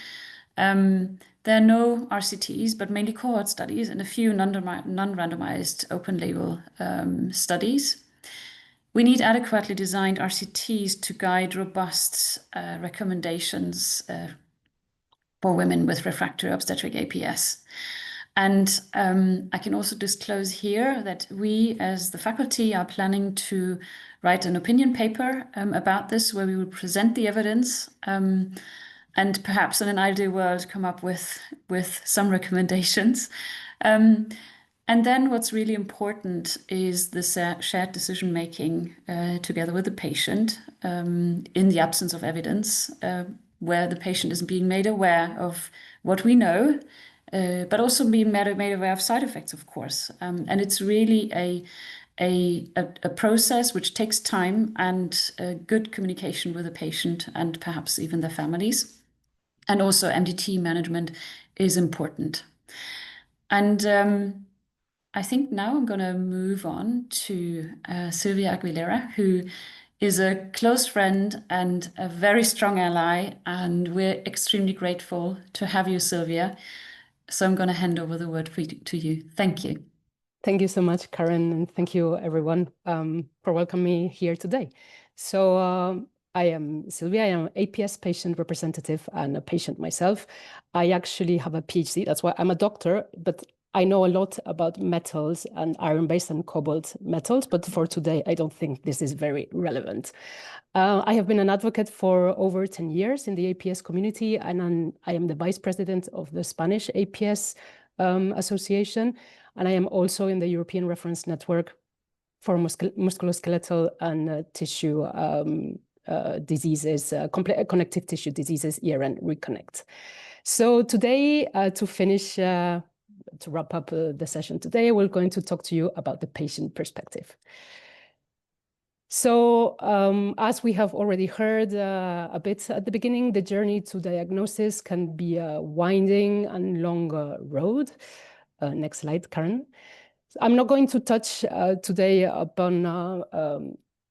There are no RCTs, but mainly cohort studies and a few non-randomized open-label studies. We need adequately designed RCTs to guide robust recommendations for women with refractory obstetric APS. And I can also disclose here that we, as the faculty, are planning to write an opinion paper about this, where we will present the evidence and perhaps in an ideal world come up with some recommendations. And then what's really important is the shared decision-making together with the patient in the absence of evidence, where the patient is being made aware of what we know, but also being made aware of side effects, of course. And it's really a process which takes time and good communication with the patient and perhaps even their families. And also MDT management is important. And I think now I'm going to move on to Silvia Aguilera, who is a close friend and a very strong ally, and we're extremely grateful to have you, Silvia. So I'm going to hand over the word to you. Thank you. Thank you so much, Karen, and thank you, everyone, for welcoming me here today. So I am Silvia. I am an APS patient representative and a patient myself. I actually have a PhD. That's why I'm a doctor, but I know a lot about metals and iron-based and cobalt metals, but for today, I don't think this is very relevant. I have been an advocate for over 10 years in the APS community, and I am the vice president of the Spanish APS Association, and I am also in the European Reference Network for musculoskeletal and tissue diseases, connective tissue diseases, ERN Reconnect. So today, to finish, to wrap up the session today, we're going to talk to you about the patient perspective. So as we have already heard a bit at the beginning, the journey to diagnosis can be a winding and long road. Next slide, Karen. I'm not going to touch today upon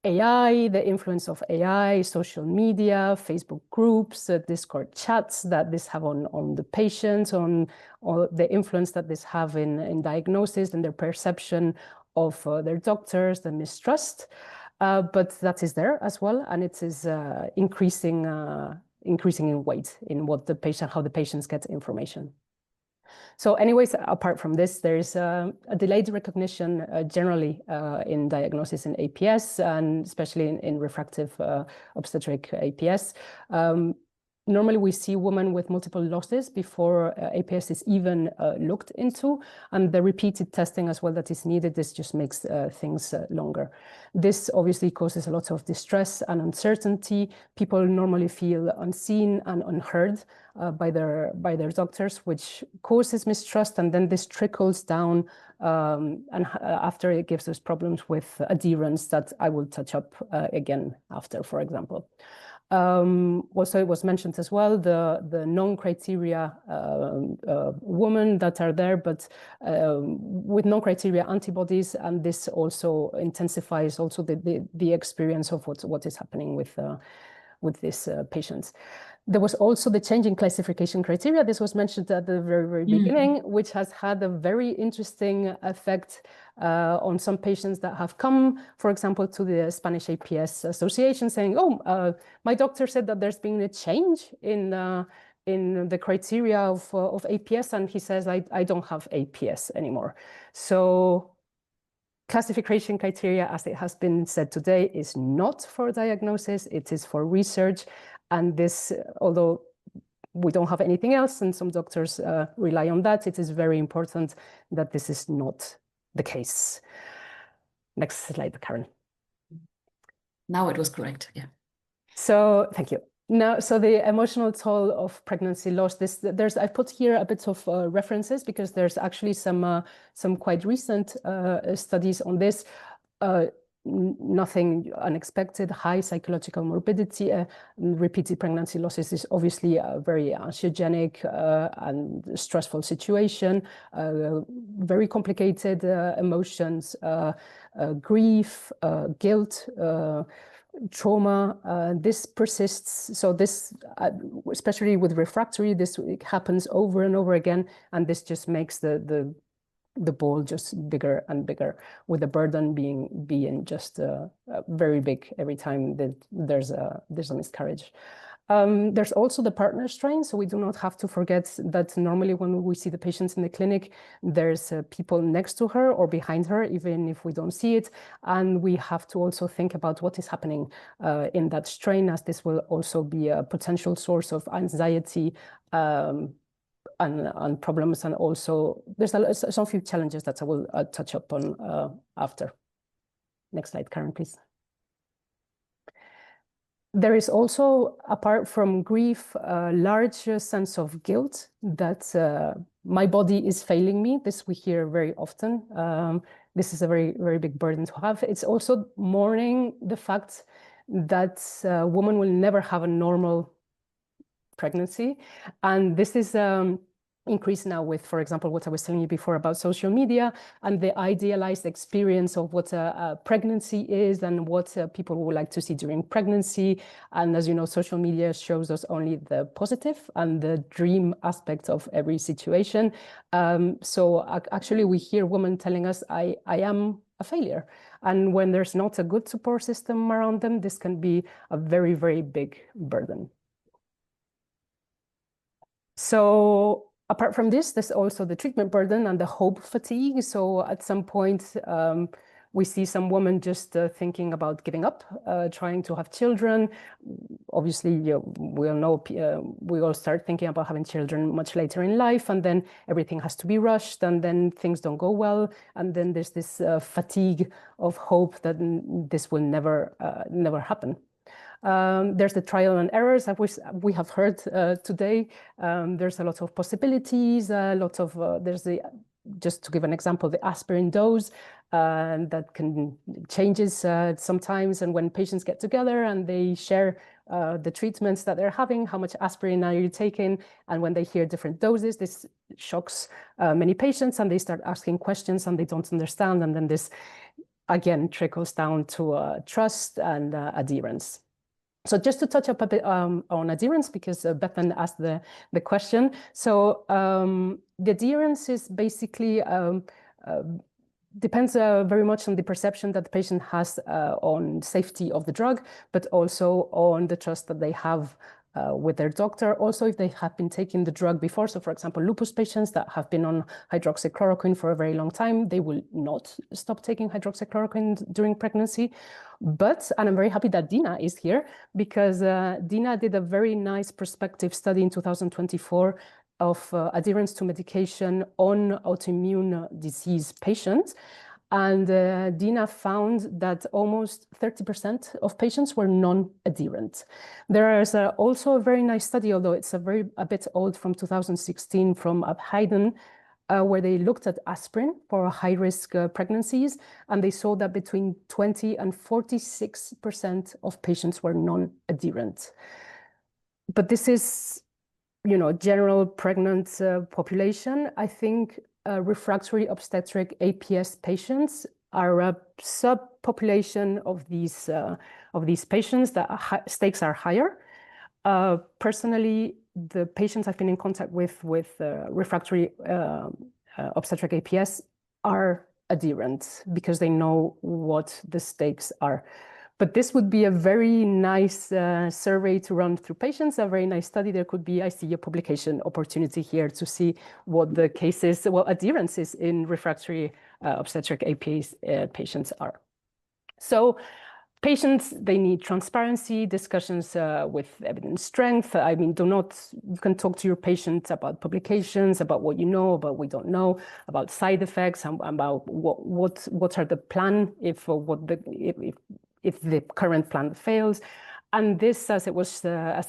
AI, the influence of AI, social media, Facebook groups, Discord chats that this have on the patients, on the influence that this have in diagnosis and their perception of their doctors, the mistrust. But that is there as well, and it is increasing in weight in what the patient, how the patients get information. So anyways, apart from this, there is a delayed recognition generally in diagnosis in APS, and especially in refractive obstetric APS. Normally, we see women with multiple losses before APS is even looked into, and the repeated testing as well that is needed, this just makes things longer. This obviously causes a lot of distress and uncertainty. People normally feel unseen and unheard by their doctors, which causes mistrust, and then this trickles down, and after it gives us problems with adherence that I will touch up again after, for example. Also, it was mentioned as well, the non-criteria women that are there, but with non-criteria antibodies, and this also intensifies also the experience of what is happening with these patients. There was also the changing classification criteria. This was mentioned at the very beginning, which has had a very interesting effect on some patients that have come, for example, to the Spanish APS Association saying, oh, my doctor said that there's been a change in the criteria of APS, and he says, I don't have APS anymore. So classification criteria, as it has been said today, is not for diagnosis, it is for research. And this, although we don't have anything else, and some doctors rely on that. It is very important that this is not the case. Next slide, Karen. Now it was correct, yeah. So thank you. Now, so the emotional toll of pregnancy loss. I put here a bit of references because there's actually some quite recent studies on this. Nothing unexpected. High psychological morbidity, repeated pregnancy losses is obviously a very anxiogenic and stressful situation. Very complicated emotions, grief, guilt. Trauma, this persists. So this, especially with refractory, this happens over and over again, and this just makes the ball just bigger and bigger, with the burden being just very big every time that there's a miscarriage. There's also the partner strain, so we do not have to forget that normally when we see the patients in the clinic, there's people next to her or behind her, even if we don't see it. And we have to also think about what is happening in that strain, as this will also be a potential source of anxiety and problems. And also there's some few challenges that I will touch upon after. Next slide, Karen, please. There is also, apart from grief, a large sense of guilt that my body is failing me. This we hear very often. This is a very, very big burden to have. It's also mourning the fact that a woman will never have a normal pregnancy. And this is increase now with, for example, what I was telling you before about social media and the idealized experience of what a pregnancy is and what people would like to see during pregnancy. And as you know, social media shows us only the positive and the dream aspect of every situation. So actually we hear women telling us, I am a failure. And when there's not a good support system around them, this can be a very, very big burden. So apart from this, there's also the treatment burden and the hope fatigue. So at some point, we see some women just thinking about giving up, trying to have children. Obviously, we all know we all start thinking about having children much later in life, and then everything has to be rushed, and then things don't go well, and then there's this fatigue of hope that this will never happen. There's the trial and errors that we have heard today. There's a lot of possibilities, just to give an example, the aspirin dose that can changes sometimes. And when patients get together and they share the treatments that they're having, how much aspirin are you taking? And when they hear different doses, this shocks many patients, and they start asking questions and they don't understand. And then this, again, trickles down to trust and adherence. So just to touch up a bit on adherence, because Bethan asked the question. So the adherence is basically depends very much on the perception that the patient has on safety of the drug, but also on the trust that they have with their doctor. Also, if they have been taking the drug before, so for example, lupus patients that have been on hydroxychloroquine for a very long time, they will not stop taking hydroxychloroquine during pregnancy. But, and I'm very happy that Dina is here, because Dina did a very nice prospective study in 2024 of adherence to medication on autoimmune disease patients. And Dina found that almost 30% of patients were non-adherent. There is also a very nice study, although it's a bit old, from 2016 from Hayden, where they looked at aspirin for high-risk pregnancies, and they saw that between 20 and 46% of patients were non-adherent. But this is, general pregnant population. I think refractory obstetric APS patients are a subpopulation of these patients that stakes are higher. Personally, the patients I've been in contact with refractory obstetric APS are adherent because they know what the stakes are. But this would be a very nice survey to run through patients, a very nice study. There could be, I see a publication opportunity here to see what the cases, adherences in refractory obstetric APS patients are. So Patients, they need transparency, discussions with evidence strength. I mean, you can talk to your patient about publications, about what you know, about what we don't know, about side effects, about what are the plan if the current plan fails. And this, as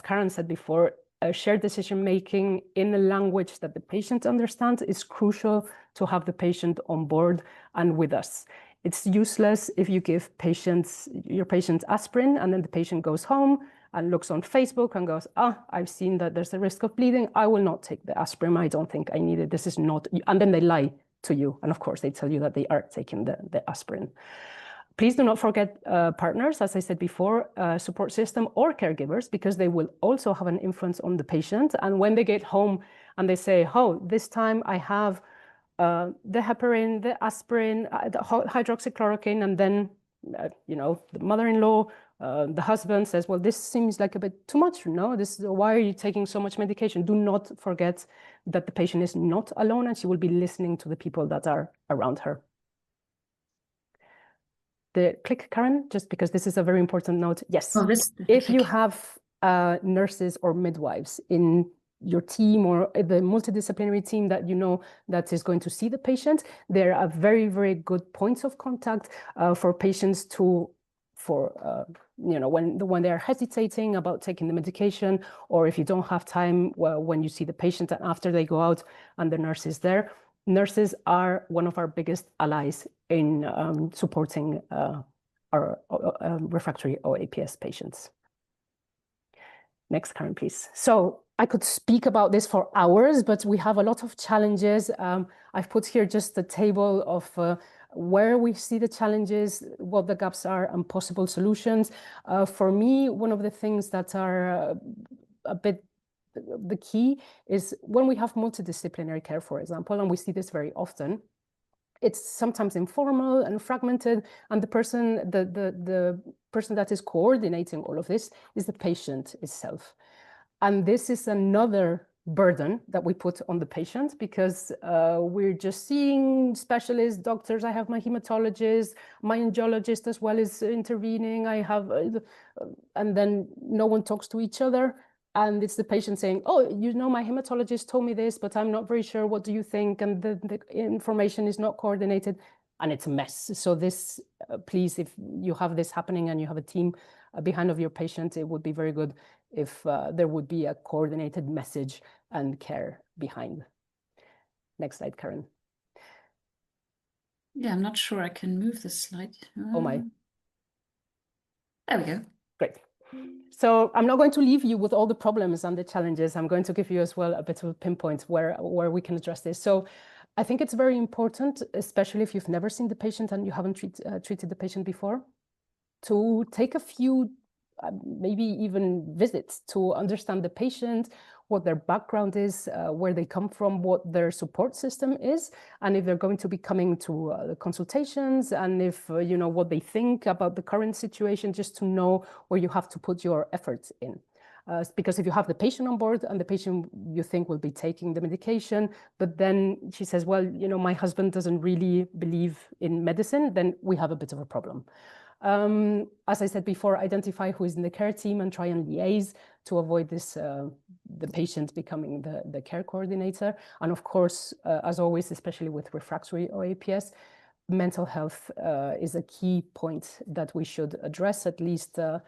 Karen said before, shared decision-making in a language that the patient understands is crucial to have the patient on board and with us. It's useless if you give your patient aspirin and then the patient goes home and looks on Facebook and goes, I've seen that there's a risk of bleeding. I will not take the aspirin. I don't think I need it. This is not, and then they lie to you. And of course, they tell you that they are taking the aspirin. Please do not forget partners, as I said before, support system or caregivers, because they will also have an influence on the patient. And when they get home and they say, this time I have the heparin, the aspirin, the hydroxychloroquine, and then, the mother-in-law, the husband says, well, this seems like a bit too much, no? Why are you taking so much medication? Do not forget that the patient is not alone and she will be listening to the people that are around her. Click, Karen, just because this is a very important note. Yes, if you have nurses or midwives in your team or the multidisciplinary team that you know that is going to see the patient, there are very, very good points of contact for patients when they are hesitating about taking the medication, or if you don't have time when you see the patient and after they go out and the nurse is there. Nurses are one of our biggest allies in supporting our refractory OAPS patients. Next, Karen, please. So I could speak about this for hours, but we have a lot of challenges. I've put here just a table of where we see the challenges, what the gaps are, and possible solutions. For me, one of the things that are a bit the key is when we have multidisciplinary care, for example, and we see this very often, it's sometimes informal and fragmented, and the person that is coordinating all of this is the patient itself. And this is another burden that we put on the patient because we're just seeing specialists, doctors. I have my hematologist, my angiologist as well is intervening. And then no one talks to each other. And it's the patient saying, my hematologist told me this, but I'm not very sure. What do you think? And the information is not coordinated and it's a mess. So this, please, if you have this happening and you have a team behind of your patient, it would be very good if there would be a coordinated message and care behind. Next slide, Karen. Yeah, I'm not sure I can move this slide. Oh my. There we go. Great. So I'm not going to leave you with all the problems and the challenges. I'm going to give you as well a bit of a pinpoint where we can address this. So I think it's very important, especially if you've never seen the patient and you haven't treated the patient before, to take a few, maybe even visits to understand the patient, what their background is, where they come from, what their support system is, and if they're going to be coming to the consultations, and if, what they think about the current situation, just to know where you have to put your efforts in. Because if you have the patient on board and the patient you think will be taking the medication, but then she says, well, my husband doesn't really believe in medicine, then we have a bit of a problem. As I said before, identify who is in the care team and try and liaise to avoid this, the patient becoming the care coordinator. And of course, as always, especially with refractory OAPS, mental health is a key point that we should address, at least to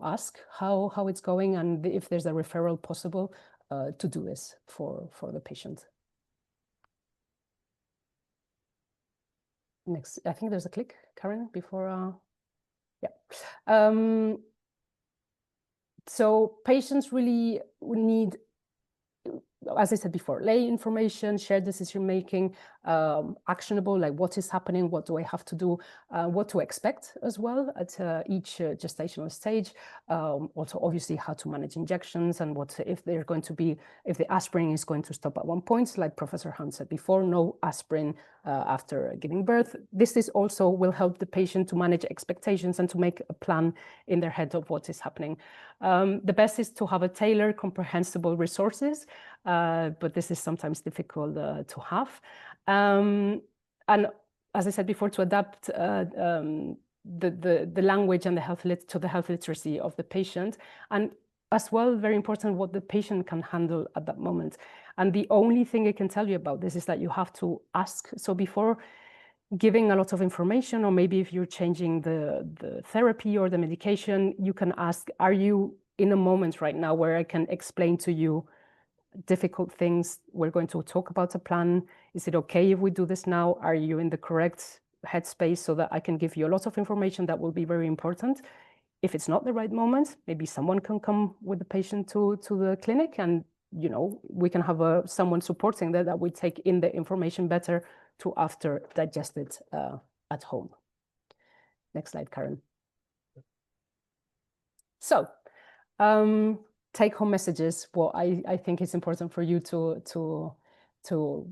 ask how it's going and if there's a referral possible to do this for the patient. Next, I think there's a click, Karen, before, yeah. So patients really need, as I said before, lay information, shared decision-making, actionable, like what is happening, what do I have to do, what to expect as well at each gestational stage. Also, obviously, how to manage injections and what if they're going to be, if the aspirin is going to stop at one point, like Professor Hunt said before, no aspirin after giving birth. This is also will help the patient to manage expectations and to make a plan in their head of what is happening. The best is to have a tailored, comprehensible resources, but this is sometimes difficult to have. And as I said before, to adapt the language and the health literacy of the patient, and as well, very important, what the patient can handle at that moment. And the only thing I can tell you about this is that you have to ask. So before giving a lot of information, or maybe if you're changing the therapy or the medication, you can ask, are you in a moment right now where I can explain to you difficult things? We're going to talk about a plan. Is it okay if we do this now? Are you in the correct headspace so that I can give you a lot of information that will be very important? If it's not the right moment, maybe someone can come with the patient to the clinic, and we can have someone supporting that we take in the information better to after digest it at home. Next slide, Karen. So take-home messages, what I think is important for you to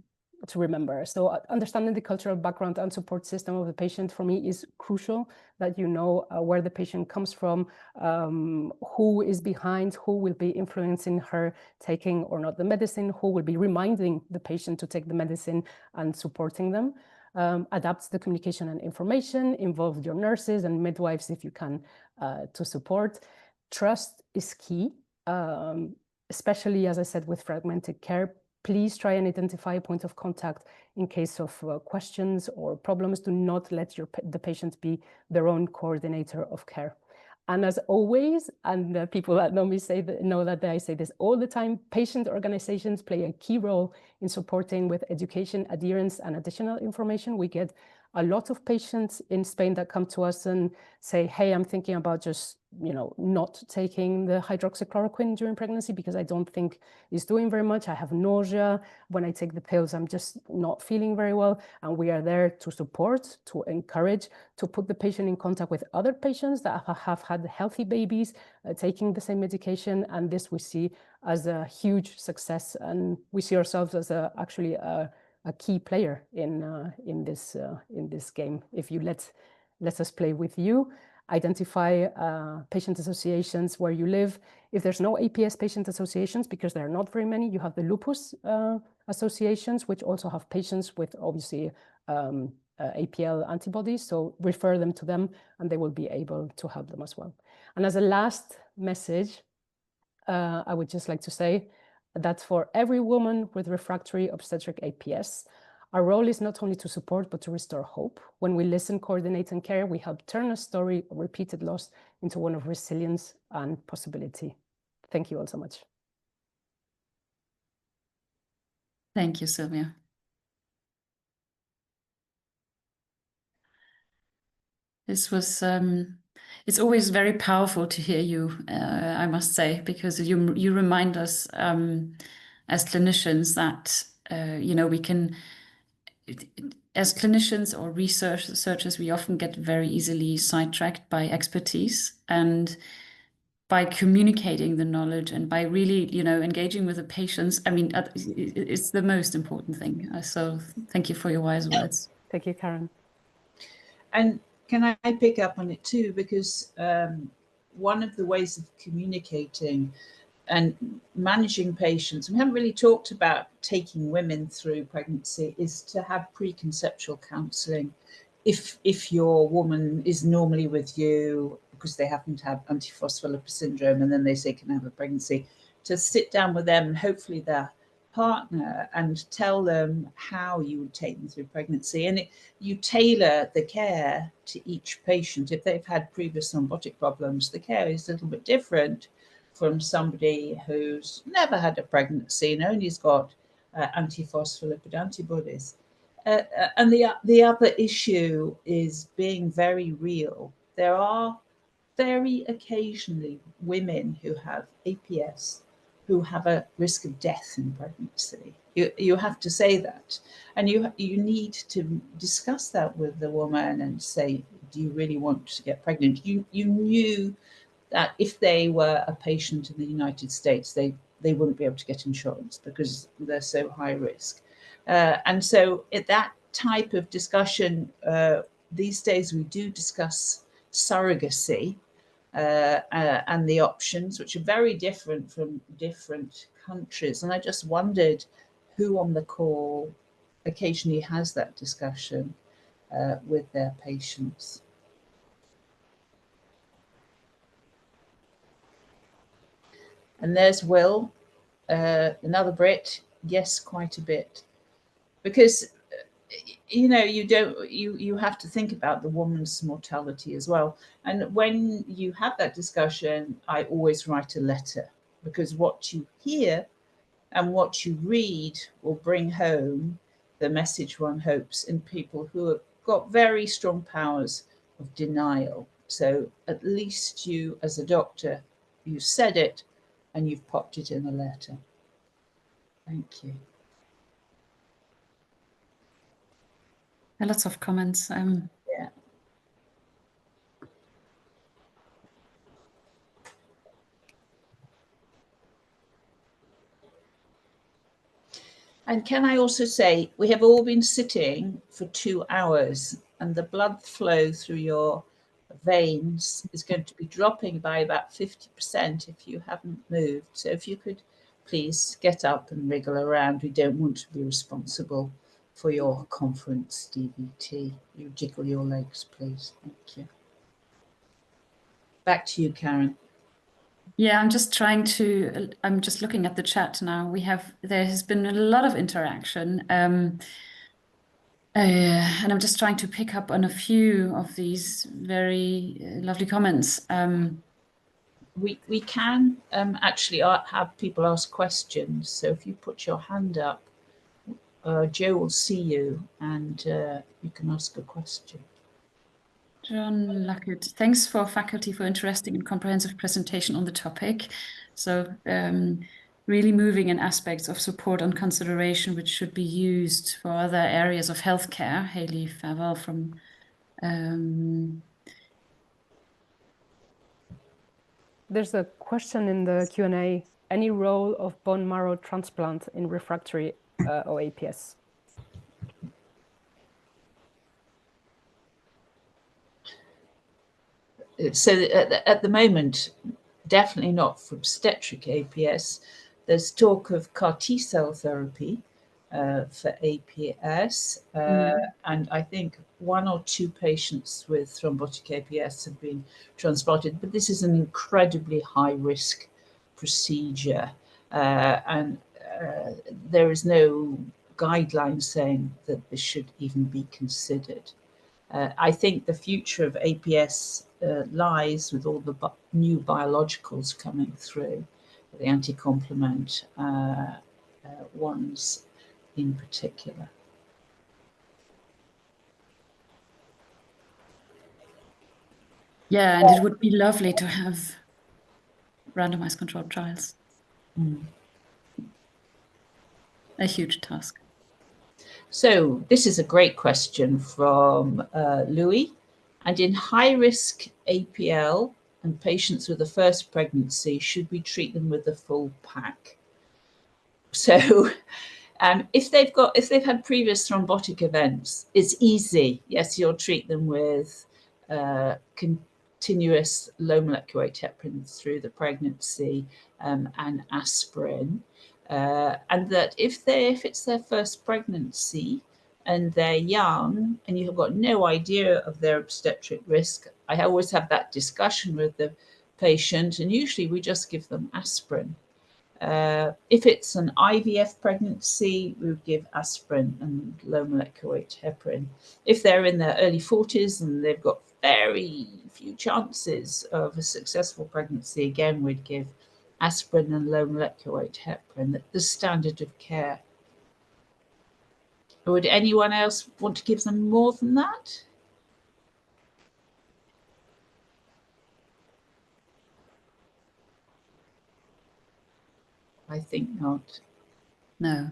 remember. So understanding the cultural background and support system of the patient for me is crucial, that you know where the patient comes from, who is behind, who will be influencing her taking or not the medicine, who will be reminding the patient to take the medicine and supporting them. Adapt the communication and information, involve your nurses and midwives if you can to support. Trust is key, especially, as I said, with fragmented care. Please try and identify a point of contact in case of questions or problems. Do not let the patient be their own coordinator of care. And as always, and people that know me know that I say this all the time, patient organizations play a key role in supporting with education, adherence, and additional information. We get a lot of patients in Spain that come to us and say, hey, I'm thinking about just, not taking the hydroxychloroquine during pregnancy because I don't think it's doing very much. I have nausea. When I take the pills, I'm just not feeling very well. And we are there to support, to encourage, to put the patient in contact with other patients that have had healthy babies taking the same medication. And this we see as a huge success. And we see ourselves as actually a key player in this game. If you let us play with you, identify patient associations where you live. If there's no APS patient associations, because there are not very many, you have the lupus associations, which also have patients with obviously APL antibodies. So refer them to them and they will be able to help them as well. And as a last message, I would just like to say that for every woman with refractory obstetric APS, our role is not only to support, but to restore hope. When we listen, coordinate, and care, we help turn a story of repeated loss into one of resilience and possibility. Thank you all so much. Thank you, Silvia. This was, it's always very powerful to hear you, I must say, because you remind us as clinicians that, we can, as clinicians or researchers, we often get very easily sidetracked by expertise, and by communicating the knowledge and by really, engaging with the patients. I mean, it's the most important thing. So thank you for your wise words. Thank you, Karen. And can I pick up on it too? Because one of the ways of communicating and managing patients, we haven't really talked about taking women through pregnancy, is to have preconceptual counselling. If your woman is normally with you because they happen to have antiphospholipid syndrome and then they say can have a pregnancy, to sit down with them and hopefully their partner and tell them how you would take them through pregnancy. And you tailor the care to each patient. If they've had previous thrombotic problems, the care is a little bit different from somebody who's never had a pregnancy and only has got antiphospholipid antibodies. And the other issue is being very real. There are very occasionally women who have APS who have a risk of death in pregnancy. You have to say that. And you need to discuss that with the woman and say, do you really want to get pregnant? You knew that if they were a patient in the United States, they wouldn't be able to get insurance because they're so high risk. And so at that type of discussion, these days we do discuss surrogacy and the options, which are very different from different countries. And I just wondered who on the call occasionally has that discussion with their patients. And there's Will, another Brit. Yes, quite a bit. Because, you know, you have to think about the woman's mortality as well. And when you have that discussion, I always write a letter, because what you hear and what you read will bring home the message one hopes in people who have got very strong powers of denial. So at least you, as a doctor, you've said it and you've popped it in a letter. Thank you. Lots of comments. Yeah. And can I also say, we have all been sitting for 2 hours, and the blood flow through your veins is going to be dropping by about 50% if you haven't moved. So if you could please get up and wriggle around. We don't want to be responsible for your conference DVT. You jiggle your legs, please. Thank you. Back to you, Karen. Yeah, I'm just looking at the chat now. There has been a lot of interaction. And I'm just trying to pick up on a few of these very lovely comments. We can actually have people ask questions. So if you put your hand up, Joe will see you and you can ask a question. John Luckett, thanks for faculty for interesting and comprehensive presentation on the topic. So really moving in aspects of support and consideration, which should be used for other areas of healthcare. Hayley Favell from There's a question in the Q&A. Any role of bone marrow transplant in refractory OAPS? So at the moment, definitely not for obstetric APS. There's talk of CAR T-cell therapy for APS. And I think 1 or 2 patients with thrombotic APS have been transplanted, but this is an incredibly high-risk procedure. And there is no guideline saying that this should even be considered. I think the future of APS lies with all the new biologicals coming through, the anti-complement ones in particular. Yeah, and it would be lovely to have randomized controlled trials. A huge task. So this is a great question from Louis. And in high-risk APL and patients with a first pregnancy, should we treat them with the full pack? So if they've had previous thrombotic events, it's easy. Yes, you'll treat them with continuous low molecular weight heparin through the pregnancy and aspirin. And that if it's their first pregnancy and they're young and you've got no idea of their obstetric risk, I always have that discussion with the patient, and usually we just give them aspirin. If it's an IVF pregnancy, we would give aspirin and low molecular weight heparin. If they're in their early 40s and they've got very few chances of a successful pregnancy, again, we'd give aspirin and low molecular weight heparin, the standard of care. Would anyone else want to give them more than that? I think not. No.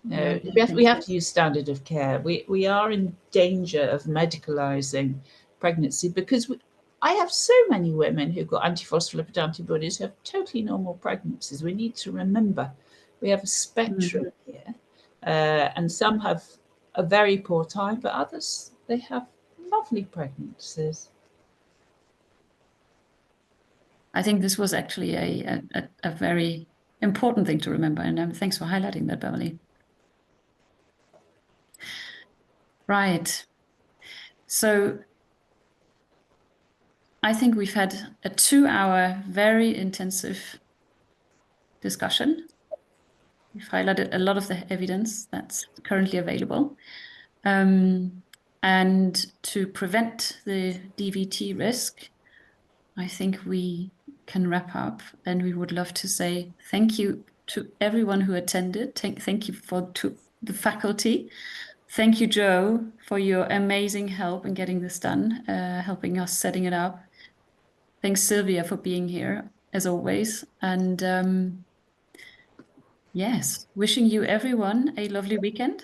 No, we have to use standard of care. We are in danger of medicalizing pregnancy because I have so many women who've got antiphospholipid antibodies who have totally normal pregnancies. We need to remember we have a spectrum here, and some have a very poor time, but others, they have lovely pregnancies. I think this was actually a very important thing to remember, and thanks for highlighting that, Beverley. Right. So I think we've had a 2-hour very intensive discussion. We've highlighted a lot of the evidence that's currently available. And to prevent the DVT risk, I think we can wrap up, and we would love to say thank you to everyone who attended. Thank you to the faculty. Thank you, Joe, for your amazing help in getting this done, helping us setting it up. Thanks, Silvia, for being here, as always. And yes, wishing you everyone a lovely weekend.